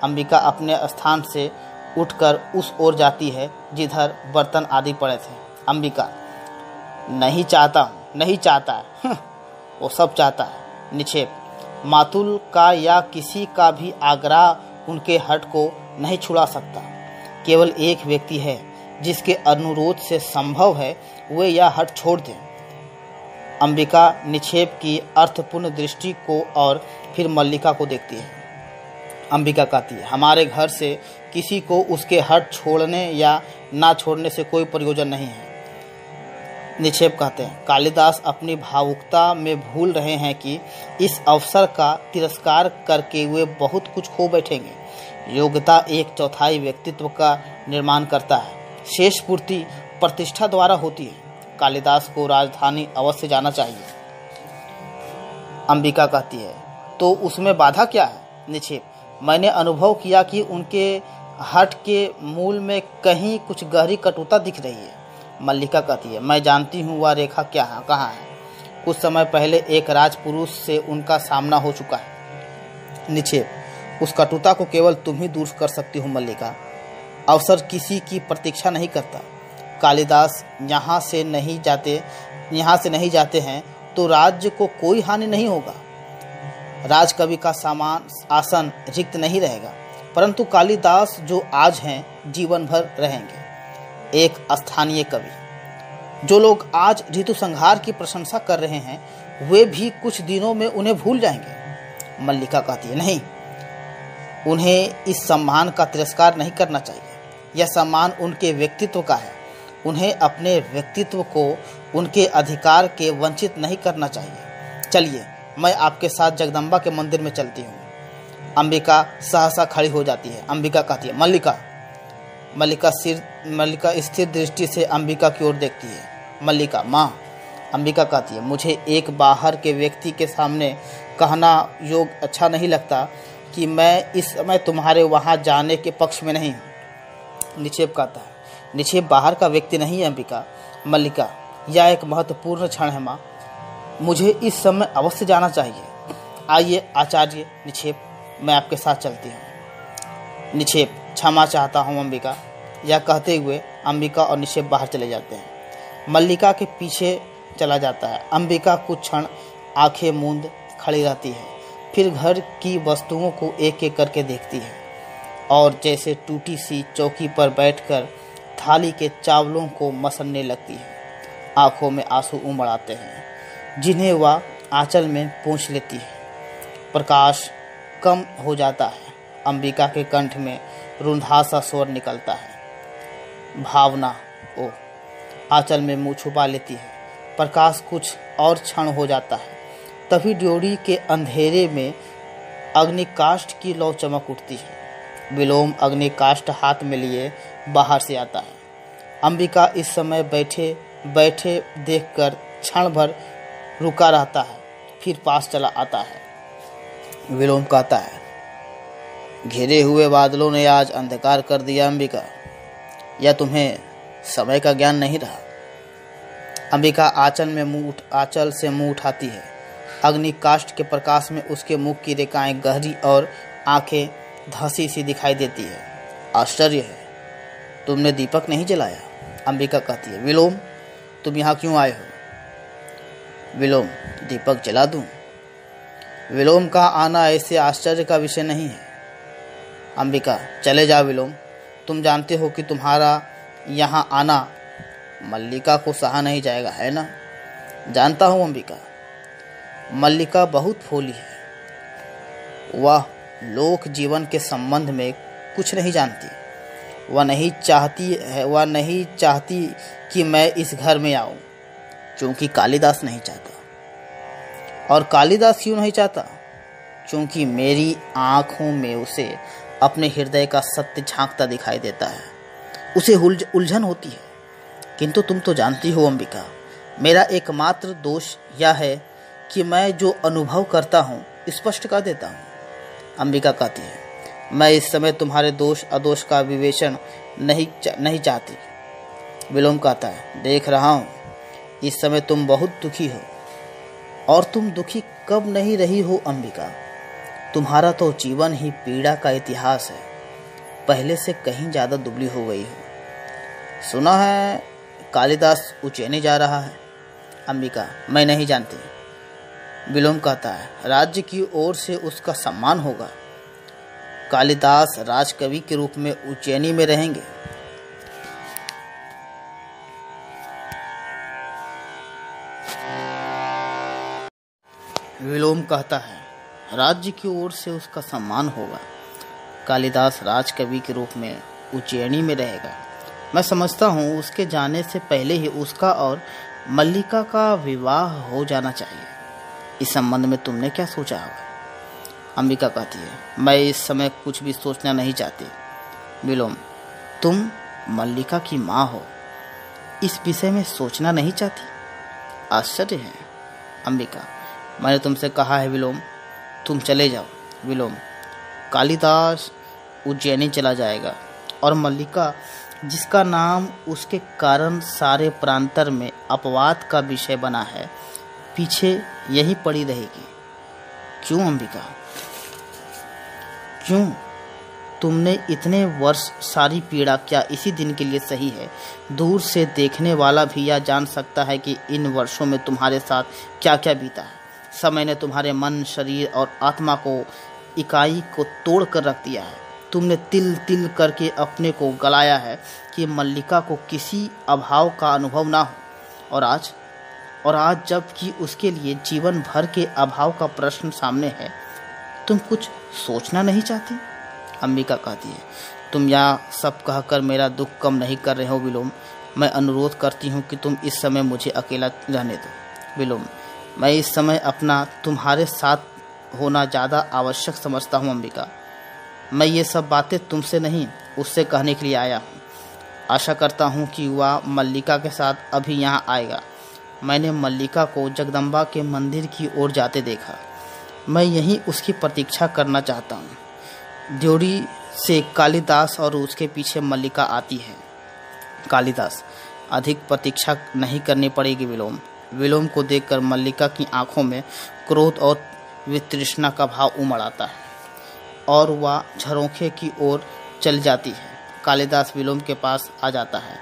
S2: अंबिका अपने स्थान से उठकर उस ओर जाती है जिधर बर्तन आदि पड़े थे। अंबिका, नहीं चाहता हूँ, नहीं चाहता है। वो सब चाहता है। निक्षेप, मातुल का या किसी का भी आग्रह उनके हट को नहीं छुड़ा सकता। केवल एक व्यक्ति है जिसके अनुरोध से संभव है वे यह हट छोड़ दें। अंबिका निक्षेप की अर्थपूर्ण दृष्टि को और फिर मल्लिका को देखती है। अंबिका कहती है, हमारे घर से किसी को उसके हट छोड़ने या ना छोड़ने से कोई प्रयोजन नहीं है। निक्षेप कहते हैं, कालिदास अपनी भावुकता में भूल रहे हैं कि इस अवसर का तिरस्कार करके वे बहुत कुछ खो बैठेंगे। योग्यता 1/4 व्यक्तित्व का निर्माण करता है, शेष पूर्ति प्रतिष्ठा द्वारा होती है। कालिदास को राजधानी अवश्य जाना चाहिए। अंबिका कहती है, तो उसमें बाधा क्या है? निक्षेप, मैंने अनुभव किया कि उनके हठ के मूल में कहीं कुछ गहरी कटुता दिख रही है। मल्लिका कहती है, मैं जानती हूँ वह रेखा कहाँ है। कुछ समय पहले एक राजपुरुष से उनका सामना हो चुका है। निक्षेप, उस कटुता को केवल तुम ही दूर कर सकती हो मल्लिका। अवसर किसी की प्रतीक्षा नहीं करता। कालिदास यहाँ से नहीं जाते हैं तो राज्य को कोई हानि नहीं होगा। राजकवि का सामान आसन रिक्त नहीं रहेगा, परंतु कालिदास जो आज हैं जीवन भर रहेंगे। एक स्थानीय कवि। जो लोग आज ऋतु संहार की प्रशंसा कर रहे हैं वे भी कुछ दिनों में उन्हें भूल जाएंगे। मल्लिका कहती है, नहीं, उन्हें इस सम्मान का तिरस्कार नहीं करना चाहिए। यह सम्मान उनके व्यक्तित्व का है। उन्हें अपने व्यक्तित्व को उनके अधिकार के वंचित नहीं करना चाहिए। चलिए, मैं आपके साथ जगदम्बा के मंदिर में चलती हूँ। अंबिका सहसा खड़ी हो जाती है। अंबिका कहती है, मल्लिका स्थिर दृष्टि से अंबिका की ओर देखती है। मल्लिका, माँ। अंबिका कहती है, मुझे एक बाहर के व्यक्ति के सामने कहना योग अच्छा नहीं लगता कि मैं इस समय तुम्हारे वहाँ जाने के पक्ष में नहीं हूँ। निक्षेप कहता है, निक्षेप बाहर का व्यक्ति नहीं है अंबिका। मल्लिका, यह एक महत्वपूर्ण क्षण है माँ, मुझे इस समय अवश्य जाना चाहिए। आइए आचार्य निक्षेप, मैं आपके साथ चलती हूँ। निक्षेप, क्षमा चाहता हूँ अंबिका। यह कहते हुए अंबिका और निक्षेप बाहर चले जाते हैं। मल्लिका के पीछे चला जाता है। अंबिका कुछ क्षण आंखें मूंद खड़ी रहती है, फिर घर की वस्तुओं को एक एक करके देखती है और जैसे टूटी सी चौकी पर बैठकर थाली के चावलों को मसलने लगती है। आंखों में आंसू उमड़ आते हैं जिन्हें वह आंचल में पोंछ लेती है। प्रकाश कम हो जाता है। अंबिका के कंठ में रुंधा सा स्वर निकलता है। भावना ओ आंचल में मुंह छुपा लेती है। प्रकाश कुछ और क्षण हो जाता है। तभी ड्योढ़ी के अंधेरे में अग्निकाष्ठ की लौ चमक उठती है। विलोम अग्निकाष्ठ हाथ में लिए बाहर से आता है। अंबिका इस समय बैठे बैठे देखकर क्षण भर रुका रहता है, फिर पास चला आता है। विलोम कहता है, घिरे हुए बादलों ने आज अंधकार कर दिया अंबिका, या तुम्हें समय का ज्ञान नहीं रहा? अंबिका आंचल से मुंह उठाती है। अग्निकाष्ठ के प्रकाश में उसके मुख की रेखाएं गहरी और आंखें धंसी सी दिखाई देती है। आश्चर्य है, तुमने दीपक नहीं जलाया? अंबिका कहती है, विलोम, तुम यहाँ क्यों आए हो? विलोम, दीपक जला दूं? विलोम का आना ऐसे आश्चर्य का विषय नहीं है। अंबिका, चले जाओ विलोम, तुम जानते हो कि तुम्हारा यहाँ आना मल्लिका को सहा नहीं जाएगा, है ना? जानता हूँ अंबिका। मल्लिका बहुत भोली है। वह लोक जीवन के संबंध में कुछ नहीं जानती। वह नहीं चाहती कि मैं इस घर में आऊं, क्योंकि कालिदास नहीं चाहता। और कालिदास क्यों नहीं चाहता? क्योंकि मेरी आंखों में उसे अपने हृदय का सत्य झांकता दिखाई देता है। उसे उलझन होती है। किंतु तुम तो जानती हो अंबिका, मेरा एकमात्र दोष यह है कि मैं जो अनुभव करता हूँ स्पष्ट कर देता हूँ। अंबिका कहती है, मैं इस समय तुम्हारे दोष अदोष का विवेचन नहीं चाहती। विलोम कहता है, देख रहा हूँ इस समय तुम बहुत दुखी हो। और तुम दुखी कब नहीं रही हो अंबिका? तुम्हारा तो जीवन ही पीड़ा का इतिहास है। पहले से कहीं ज़्यादा दुबली हो गई हो। सुना है कालिदास उज्जैनी जा रहा है। अंबिका, मैं नहीं जानती। विलोम कहता है, राज्य की ओर से उसका सम्मान होगा। कालिदास राजकवि के रूप में उज्जैनी में रहेंगे। विलोम कहता है, राज्य की ओर से उसका सम्मान होगा। कालिदास राजकवि के रूप में उज्जैनी में रहेगा। मैं समझता हूँ उसके जाने से पहले ही उसका और मल्लिका का विवाह हो जाना चाहिए। इस संबंध में तुमने क्या सोचा होगा? अंबिका कहती है, मैं इस समय कुछ भी सोचना नहीं चाहती। विलोम, तुम मल्लिका की माँ हो, इस विषय में सोचना नहीं चाहती? आश्चर्य है। अंबिका, मैंने तुमसे कहा है विलोम, तुम चले जाओ। विलोम, कालिदास उज्जैनी चला जाएगा और मल्लिका, जिसका नाम उसके कारण सारे प्रांतर में अपवाद का विषय बना है, पीछे यही पड़ी रहेगी। क्यों अंबिका, क्यों? तुमने इतने वर्ष सारी पीड़ा क्या इसी दिन के लिए सही है? दूर से देखने वाला भी यह जान सकता है कि इन वर्षों में तुम्हारे साथ क्या क्या बीता है। समय ने तुम्हारे मन, शरीर और आत्मा को इकाई को तोड़ कर रख दिया है। तुमने तिल तिल करके अपने को गलाया है कि मल्लिका को किसी अभाव का अनुभव ना हो। और आज जबकि उसके लिए जीवन भर के अभाव का प्रश्न सामने है, तुम कुछ सोचना नहीं चाहती? अंबिका कहती है, तुम यह सब कहकर मेरा दुख कम नहीं कर रहे हो विलोम। मैं अनुरोध करती हूँ कि तुम इस समय मुझे अकेला रहने दो। विलोम, मैं इस समय अपना तुम्हारे साथ होना ज़्यादा आवश्यक समझता हूँ अंबिका। मैं ये सब बातें तुमसे नहीं, उससे कहने के लिए आया हूँ। आशा करता हूँ कि वह मल्लिका के साथ अभी यहाँ आएगा। मैंने मल्लिका को जगदम्बा के मंदिर की ओर जाते देखा। मैं यहीं उसकी प्रतीक्षा करना चाहता हूँ। ड्योढ़ी से कालिदास और उसके पीछे मल्लिका आती है। कालिदास, अधिक प्रतीक्षा नहीं करनी पड़ेगी विलोम। विलोम को देखकर मल्लिका की आंखों में क्रोध और वितृष्णा का भाव उमड़ आता है और वह झरोखे की ओर चल जाती है। कालिदास विलोम के पास आ जाता है।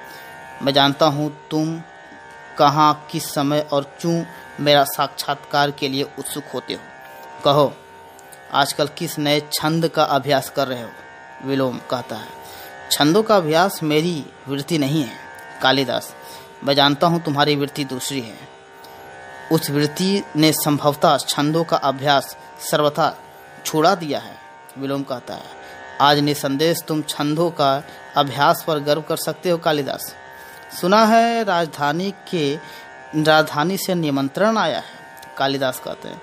S2: मैं जानता हूँ तुम कहाँ, किस समय और क्यों मेरा साक्षात्कार के लिए उत्सुक होते हो। कहो, आजकल किस नए छंद का अभ्यास कर रहे हो? विलोम कहता है, छंदों का अभ्यास मेरी वृत्ति नहीं है कालिदास। मैं जानता हूँ तुम्हारी वृत्ति दूसरी है। उस वृत्ति ने संभवतः छंदों का अभ्यास सर्वथा छुड़ा दिया है। विलोम कहता है, आज निसंदेह तुम छंदों का अभ्यास पर गर्व कर सकते हो कालिदास। सुना है राजधानी से निमंत्रण आया है। कालिदास कहते हैं,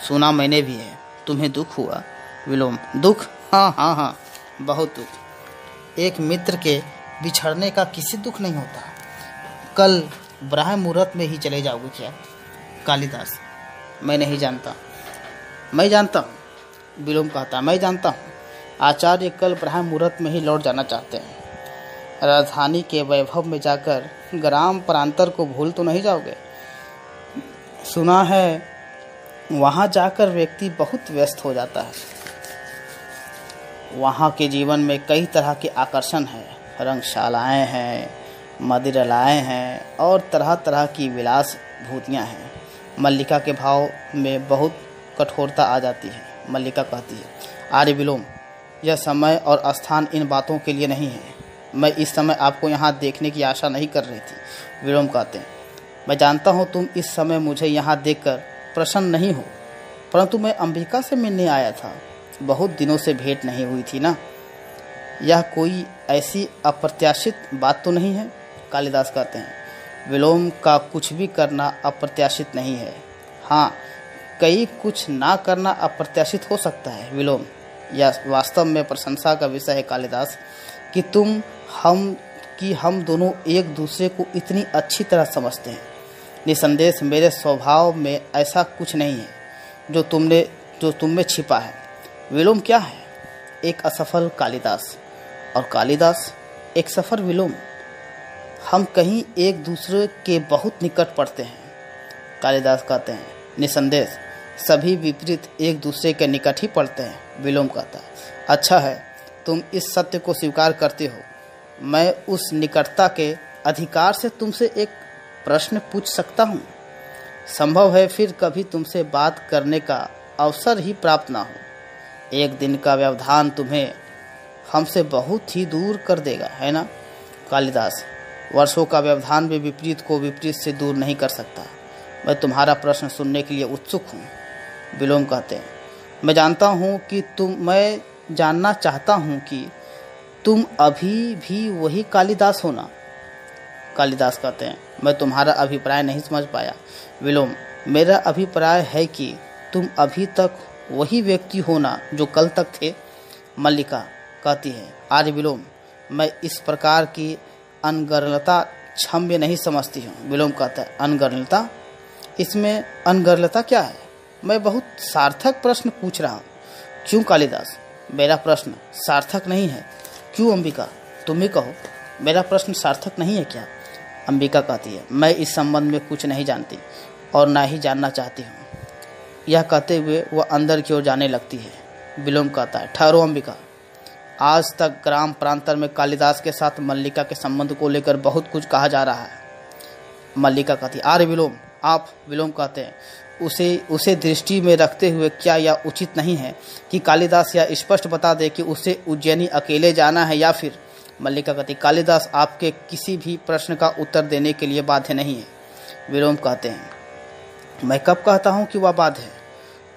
S2: सुना मैंने भी है। तुम्हें दुख हुआ? विलोम, दुख? हाँ, बहुत दुख। एक मित्र के बिछड़ने का किसी दुख नहीं होता। कल ब्राह्म मुहूर्त में ही चले जाओगे क्या? कालिदास, मैं नहीं जानता। मैं जानता हूँ। विलोम कहता, मैं जानता हूँ। आचार्य कल ब्राह्म मुहूर्त में ही लौट जाना चाहते हैं। राजधानी के वैभव में जाकर ग्राम प्रांतर को भूल तो नहीं जाओगे? सुना है वहाँ जाकर व्यक्ति बहुत व्यस्त हो जाता है। वहाँ के जीवन में कई तरह के आकर्षण हैं, रंगशालाएँ हैं, मदिरालयें हैं और तरह तरह की विलास भूतियाँ हैं। मल्लिका के भाव में बहुत कठोरता आ जाती है। मल्लिका कहती है, आर्य विलोम, यह समय और स्थान इन बातों के लिए नहीं है। मैं इस समय आपको यहाँ देखने की आशा नहीं कर रही थी। विलोम कहते हैं, मैं जानता हूँ तुम इस समय मुझे यहाँ देखकर प्रसन्न नहीं हो, परंतु मैं अंबिका से मिलने आया था। बहुत दिनों से भेंट नहीं हुई थी ना। यह कोई ऐसी अप्रत्याशित बात तो नहीं है? कालिदास कहते हैं, विलोम का कुछ भी करना अप्रत्याशित नहीं है। हाँ, कई कुछ ना करना अप्रत्याशित हो सकता है। विलोम, यह वास्तव में प्रशंसा का विषय है कालिदास कि हम दोनों एक दूसरे को इतनी अच्छी तरह समझते हैं। निसंदेह मेरे स्वभाव में ऐसा कुछ नहीं है जो तुम में छिपा है। विलोम क्या है? एक असफल कालिदास और कालिदास एक सफल विलोम। हम कहीं एक दूसरे के बहुत निकट पड़ते हैं। कालिदास कहते हैं, निसंदेह सभी विपरीत एक दूसरे के निकट ही पड़ते हैं। विलोम कहता है, अच्छा है, तुम इस सत्य को स्वीकार करते हो। मैं उस निकटता के अधिकार से तुमसे एक प्रश्न पूछ सकता हूँ? संभव है फिर कभी तुमसे बात करने का अवसर ही प्राप्त ना हो। एक दिन का व्यवधान तुम्हें हमसे बहुत ही दूर कर देगा, है ना? कालिदास, वर्षों का व्यवधान भी विपरीत को विपरीत से दूर नहीं कर सकता। मैं तुम्हारा प्रश्न सुनने के लिए उत्सुक हूँ। विलोम कहते हैं, मैं जानना चाहता हूँ कि तुम अभी भी वही कालिदास हो ना? कालिदास कहते हैं, मैं तुम्हारा अभिप्राय नहीं समझ पाया। विलोम, मेरा अभिप्राय है कि तुम अभी तक वही व्यक्ति हो ना जो कल तक थे। मल्लिका कहती है, आर्य विलोम, मैं इस प्रकार की अनगरलता क्षम्य नहीं समझती हूँ। विलोम कहता है, अनगरलता? इसमें अनगरलता क्या है? मैं बहुत सार्थक प्रश्न पूछ रहा हूँ। क्यों कालिदास? मेरा प्रश्न सार्थक नहीं है। क्यों अंबिका? तुम ही कहो, मेरा प्रश्न सार्थक नहीं है क्या? अंबिका कहती है, मैं इस संबंध में कुछ नहीं जानती और ना ही जानना चाहती हूँ। यह कहते हुए वह अंदर की ओर जाने लगती है। विलोम कहता है, ठहरो अंबिका, आज तक ग्राम प्रांतर में कालिदास के साथ मल्लिका के संबंध को लेकर बहुत कुछ कहा जा रहा है। मल्लिका कहती है, आर्य विलोम, आप? विलोम कहते हैं, उसे दृष्टि में रखते हुए क्या यह उचित नहीं है कि कालिदास यह स्पष्ट बता दे कि उसे उज्जैनी अकेले जाना है या फिर? मल्लिका कहती, कालिदास आपके किसी भी प्रश्न का उत्तर देने के लिए बाध्य नहीं है। विलोम कहते हैं, मैं कब कहता हूँ कि वह बाध्य है?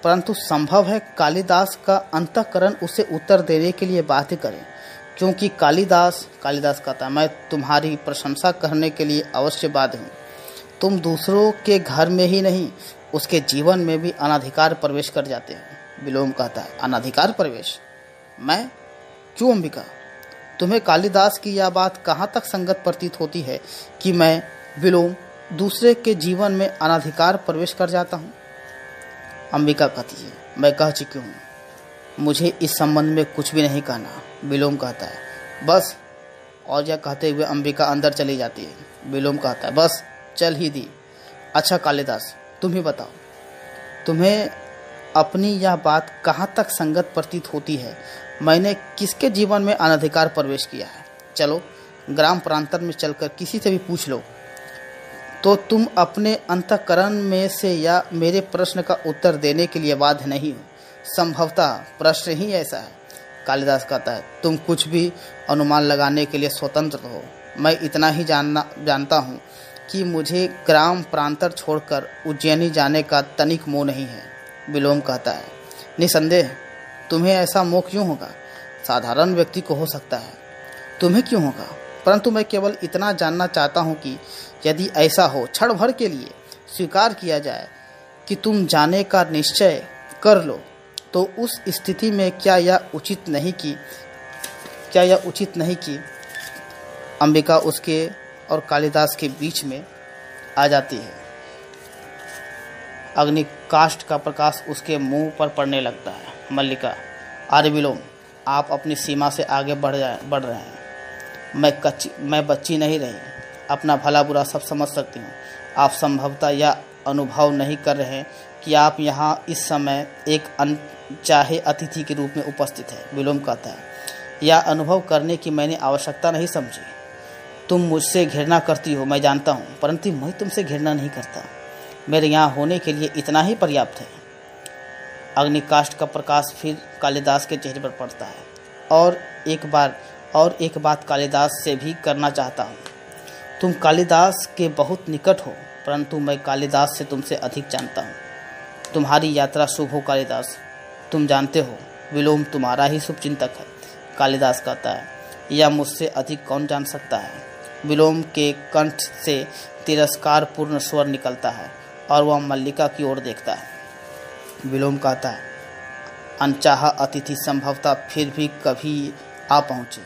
S2: परंतु संभव है कालिदास का अंतःकरण उसे उत्तर देने के लिए बाध्य करे, क्योंकि कालिदास कहता है, मैं तुम्हारी प्रशंसा करने के लिए अवश्य बाध्य हूँ। तुम दूसरों के घर में ही नहीं, उसके जीवन में भी अनाधिकार प्रवेश कर जाते हो। विलोम कहता है, अनाधिकार प्रवेश? मैं? क्यों अंबिका? तुम्हें कालिदास की यह बात कहाँ तक संगत प्रतीत होती है कि मैं, विलोम, दूसरे के जीवन में अनाधिकार प्रवेश कर जाता हूँ? अंबिका कहती है, मैं कह चुकी हूँ, मुझे इस संबंध में कुछ भी नहीं कहना। विलोम कहता है, बस। और यह कहते हुए अंबिका अंदर चली जाती है। विलोम कहता है, बस चल ही दी। अच्छा कालिदास, तुम ही बताओ, तुम्हें अपनी यह बात कहाँ तक संगत प्रतीत होती है? मैंने किसके जीवन में अनाधिकार प्रवेश किया है? चलो ग्राम प्रांतर में चलकर किसी से भी पूछ लो तो तुम अपने अंतःकरण में से या मेरे प्रश्न का उत्तर देने के लिए बाध्य नहीं हो। संभवतः प्रश्न ही ऐसा है। कालिदास कहता है, तुम कुछ भी अनुमान लगाने के लिए स्वतंत्र हो। मैं इतना ही जानता हूँ कि मुझे ग्राम प्रांतर छोड़कर उज्जैनी जाने का तनिक मोह नहीं है। विलोम कहता है, निसंदेह तुम्हें ऐसा मोह क्यों होगा? साधारण व्यक्ति को हो सकता है, तुम्हें क्यों होगा? परंतु मैं केवल इतना जानना चाहता हूँ कि यदि ऐसा हो, क्षण भर के लिए स्वीकार किया जाए कि तुम जाने का निश्चय कर लो, तो उस स्थिति में क्या यह उचित नहीं कि अंबिका उसके और कालिदास के बीच में आ जाती है। अग्निकाष्ठ का प्रकाश उसके मुंह पर पड़ने लगता है। मल्लिका, आर्य विलोम, आप अपनी सीमा से आगे बढ़ रहे हैं। मैं बच्ची नहीं रही, अपना भला बुरा सब समझ सकती हूँ। आप संभवतः यह अनुभव नहीं कर रहे कि आप यहाँ इस समय एक अनचाहे अतिथि के रूप में उपस्थित है। विलोम कहता है, यह अनुभव करने की मैंने आवश्यकता नहीं समझी। तुम मुझसे घृणा करती हो, मैं जानता हूँ, परंतु मैं तुमसे घृणा नहीं करता। मेरे यहाँ होने के लिए इतना ही पर्याप्त है। अग्निकाष्ठ का प्रकाश फिर कालिदास के चेहरे पर पड़ता है। और एक बात कालिदास से भी करना चाहता हूँ। तुम कालिदास के बहुत निकट हो, परंतु मैं कालिदास से तुमसे अधिक जानता हूँ। तुम्हारी यात्रा शुभ हो कालिदास। तुम जानते हो विलोम तुम्हारा ही शुभचिंतक है। कालिदास कहता है, यह मुझसे अधिक कौन जान सकता है। विलोम के कंठ से तिरस्कार पूर्ण स्वर निकलता है और वह मल्लिका की ओर देखता है। विलोम कहता है, अनचाहा अतिथि संभवतः फिर भी कभी आ पहुँचे,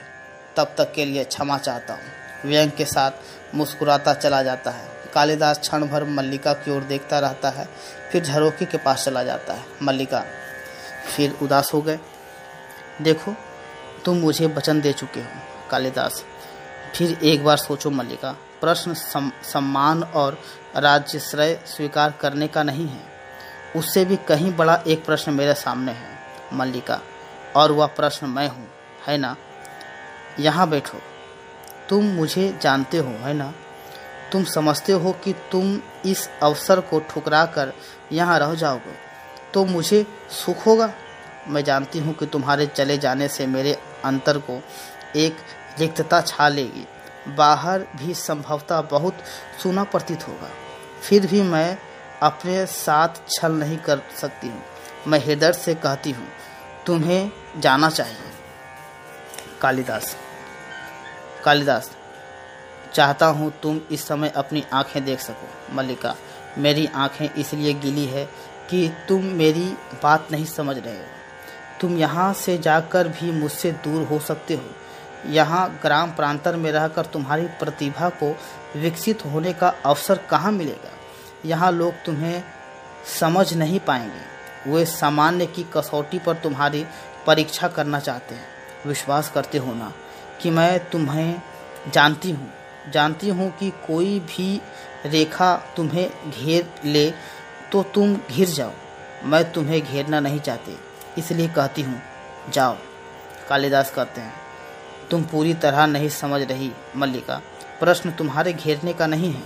S2: तब तक के लिए क्षमा चाहता हूँ। व्यंग के साथ मुस्कुराता चला जाता है। कालिदास क्षण भर मल्लिका की ओर देखता रहता है, फिर झरोखे के पास चला जाता है। मल्लिका फिर उदास हो गए। देखो, तुम मुझे वचन दे चुके हो। कालिदास, फिर एक बार सोचो मल्लिका, प्रश्न सम्मान और राज्यश्रय स्वीकार करने का नहीं है, उससे भी कहीं बड़ा एक प्रश्न मेरे सामने है। मल्लिका, और वह प्रश्न मैं हूँ, है ना? यहाँ बैठो। तुम मुझे जानते हो, है ना? तुम समझते हो कि तुम इस अवसर को ठुकरा कर यहाँ रह जाओगे तो मुझे सुख होगा। मैं जानती हूँ कि तुम्हारे चले जाने से मेरे अंतर को एक रिक्तता छा लेगी। बाहर भी संभवतः बहुत सूना प्रतीत होगा, फिर भी मैं अपने साथ छल नहीं कर सकती हूँ। मैं हृदय से कहती हूँ, तुम्हें जाना चाहिए। कालिदास, चाहता हूँ तुम इस समय अपनी आंखें देख सको। मल्लिका, मेरी आंखें इसलिए गीली है कि तुम मेरी बात नहीं समझ रहे हो। तुम यहाँ से जाकर भी मुझसे दूर हो सकते हो। यहाँ ग्राम प्रांतर में रहकर तुम्हारी प्रतिभा को विकसित होने का अवसर कहाँ मिलेगा। यहाँ लोग तुम्हें समझ नहीं पाएंगे। वे सामान्य की कसौटी पर तुम्हारी परीक्षा करना चाहते हैं। विश्वास करते हो ना कि मैं तुम्हें जानती हूँ कि कोई भी रेखा तुम्हें घेर ले तो तुम घिर जाओ। मैं तुम्हें घेरना नहीं चाहती, इसलिए कहती हूँ जाओ। कालिदास कहते हैं, तुम पूरी तरह नहीं समझ रही मल्लिका। प्रश्न तुम्हारे घेरने का नहीं है।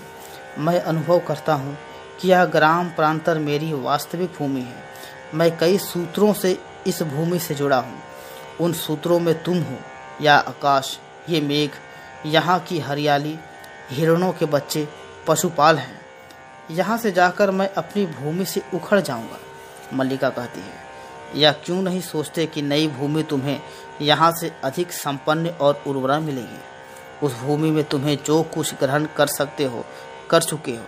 S2: मैं अनुभव करता हूँ कि यह ग्राम प्रांतर मेरी वास्तविक भूमि है। मैं कई सूत्रों से इस भूमि से जुड़ा हूँ। उन सूत्रों में तुम हो, या आकाश, ये मेघ, यहाँ की हरियाली, हिरणों के बच्चे, पशुपाल हैं। यहाँ से जाकर मैं अपनी भूमि से उखड़ जाऊँगा। मल्लिका कहती है, या क्यों नहीं सोचते कि नई भूमि तुम्हें यहाँ से अधिक संपन्न और उर्वरा मिलेगी। उस भूमि में तुम्हें जो कुछ ग्रहण कर सकते हो कर चुके हो।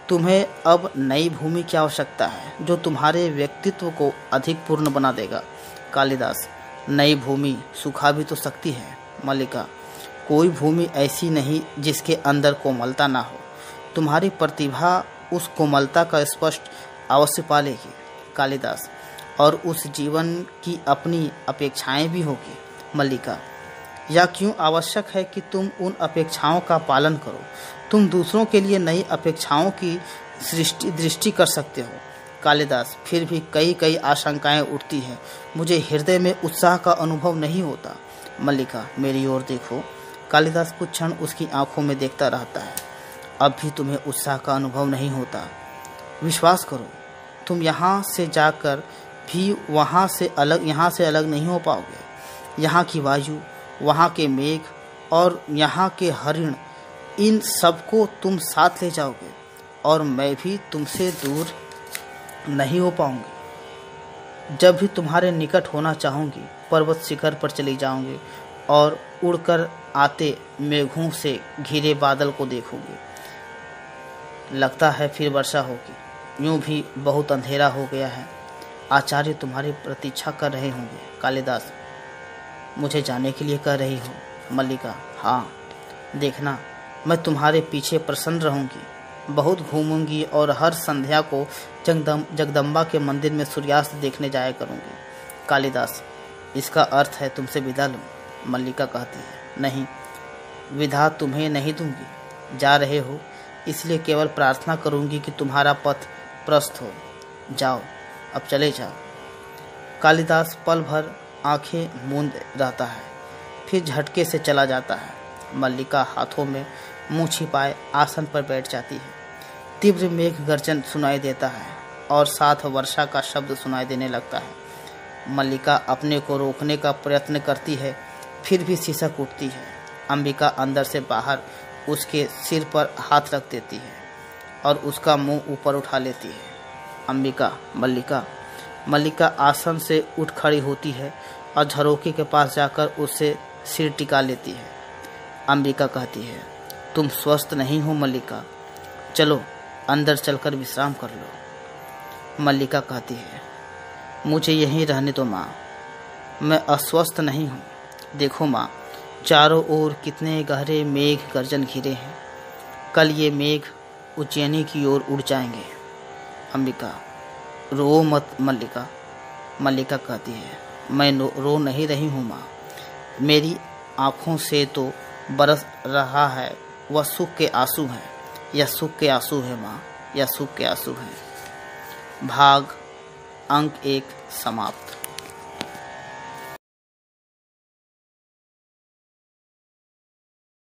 S2: तुम्हें अब नई भूमि की आवश्यकता है जो तुम्हारे व्यक्तित्व को अधिक पूर्ण बना देगा। कालिदास, नई भूमि सुखा भी तो सकती है। मल्लिका, कोई भूमि ऐसी नहीं जिसके अंदर कोमलता ना हो। तुम्हारी प्रतिभा उस कोमलता का स्पष्ट अवश्य पालेगी। कालिदास, और उस जीवन की अपनी अपेक्षाएं भी होगी। मल्लिका, यह क्यों आवश्यक है कि तुम उन अपेक्षाओं का पालन करो। तुम दूसरों के लिए नई अपेक्षाओं की दृष्टि कर सकते हो। कालिदास, फिर भी कई आशंकाएं उठती हैं। मुझे हृदय में उत्साह का अनुभव नहीं होता। मल्लिका, मेरी ओर देखो। कालिदास कुछ क्षण उसकी आंखों में देखता रहता है। अब भी तुम्हें उत्साह का अनुभव नहीं होता। विश्वास करो, तुम यहाँ से जाकर भी यहाँ से अलग नहीं हो पाओगे। यहाँ की वायु, वहाँ के मेघ और यहाँ के हरिण, इन सबको तुम साथ ले जाओगे और मैं भी तुमसे दूर नहीं हो पाऊंगी। जब भी तुम्हारे निकट होना चाहूँगी, पर्वत शिखर पर चली जाऊंगी और उड़कर आते मेघों से घिरे बादल को देखूंगी। लगता है फिर वर्षा होगी। यूं भी बहुत अंधेरा हो गया है। आचार्य तुम्हारी प्रतीक्षा कर रहे होंगे। कालिदास, मुझे जाने के लिए कह रही हो। मल्लिका, हाँ, देखना, मैं तुम्हारे पीछे प्रसन्न रहूंगी। बहुत घूमूंगी और हर संध्या को जगदम्बा के मंदिर में सूर्यास्त देखने जाया करूंगी। कालिदास, इसका अर्थ है तुमसे विदा लूं। मल्लिका कहती है, नहीं, विदा तुम्हें नहीं दूंगी। जा रहे हो इसलिए केवल प्रार्थना करूंगी कि तुम्हारा पथ प्रस्त हो। जाओ, अब चले जाओ। कालिदास पल भर आंखें मूंद रहता है, फिर झटके से चला जाता है। मल्लिका हाथों में मुंह छिपाए आसन पर बैठ जाती है। तीव्र मेघ गर्जन सुनाई देता है और साथ वर्षा का शब्द सुनाई देने लगता है। मल्लिका अपने को रोकने का प्रयत्न करती है, फिर भी सिसक उठती है। अंबिका अंदर से बाहर उसके सिर पर हाथ रख देती है और उसका मुंह ऊपर उठा लेती है। अंबिका, मल्लिका आसन से उठ खड़ी होती है और झरोखे के पास जाकर उससे सिर टिका लेती है। अंबिका कहती है, तुम स्वस्थ नहीं हो मल्लिका, चलो अंदर चलकर विश्राम कर लो। मल्लिका कहती है, मुझे यहीं रहने दो माँ, मैं अस्वस्थ नहीं हूँ। देखो माँ, चारों ओर कितने गहरे मेघ गर्जन घिरे हैं। कल ये मेघ उज्जैनी की ओर उड़ जाएंगे। अंबिका, रो मत मल्लिका। मल्लिका कहती है, मैं रो नहीं रही हूँ माँ, मेरी आँखों से तो बरस रहा है वह सुख के आंसू हैं। यह सुख के आंसू है माँ, यह सुख के आंसू हैं। भाग अंक 1 समाप्त।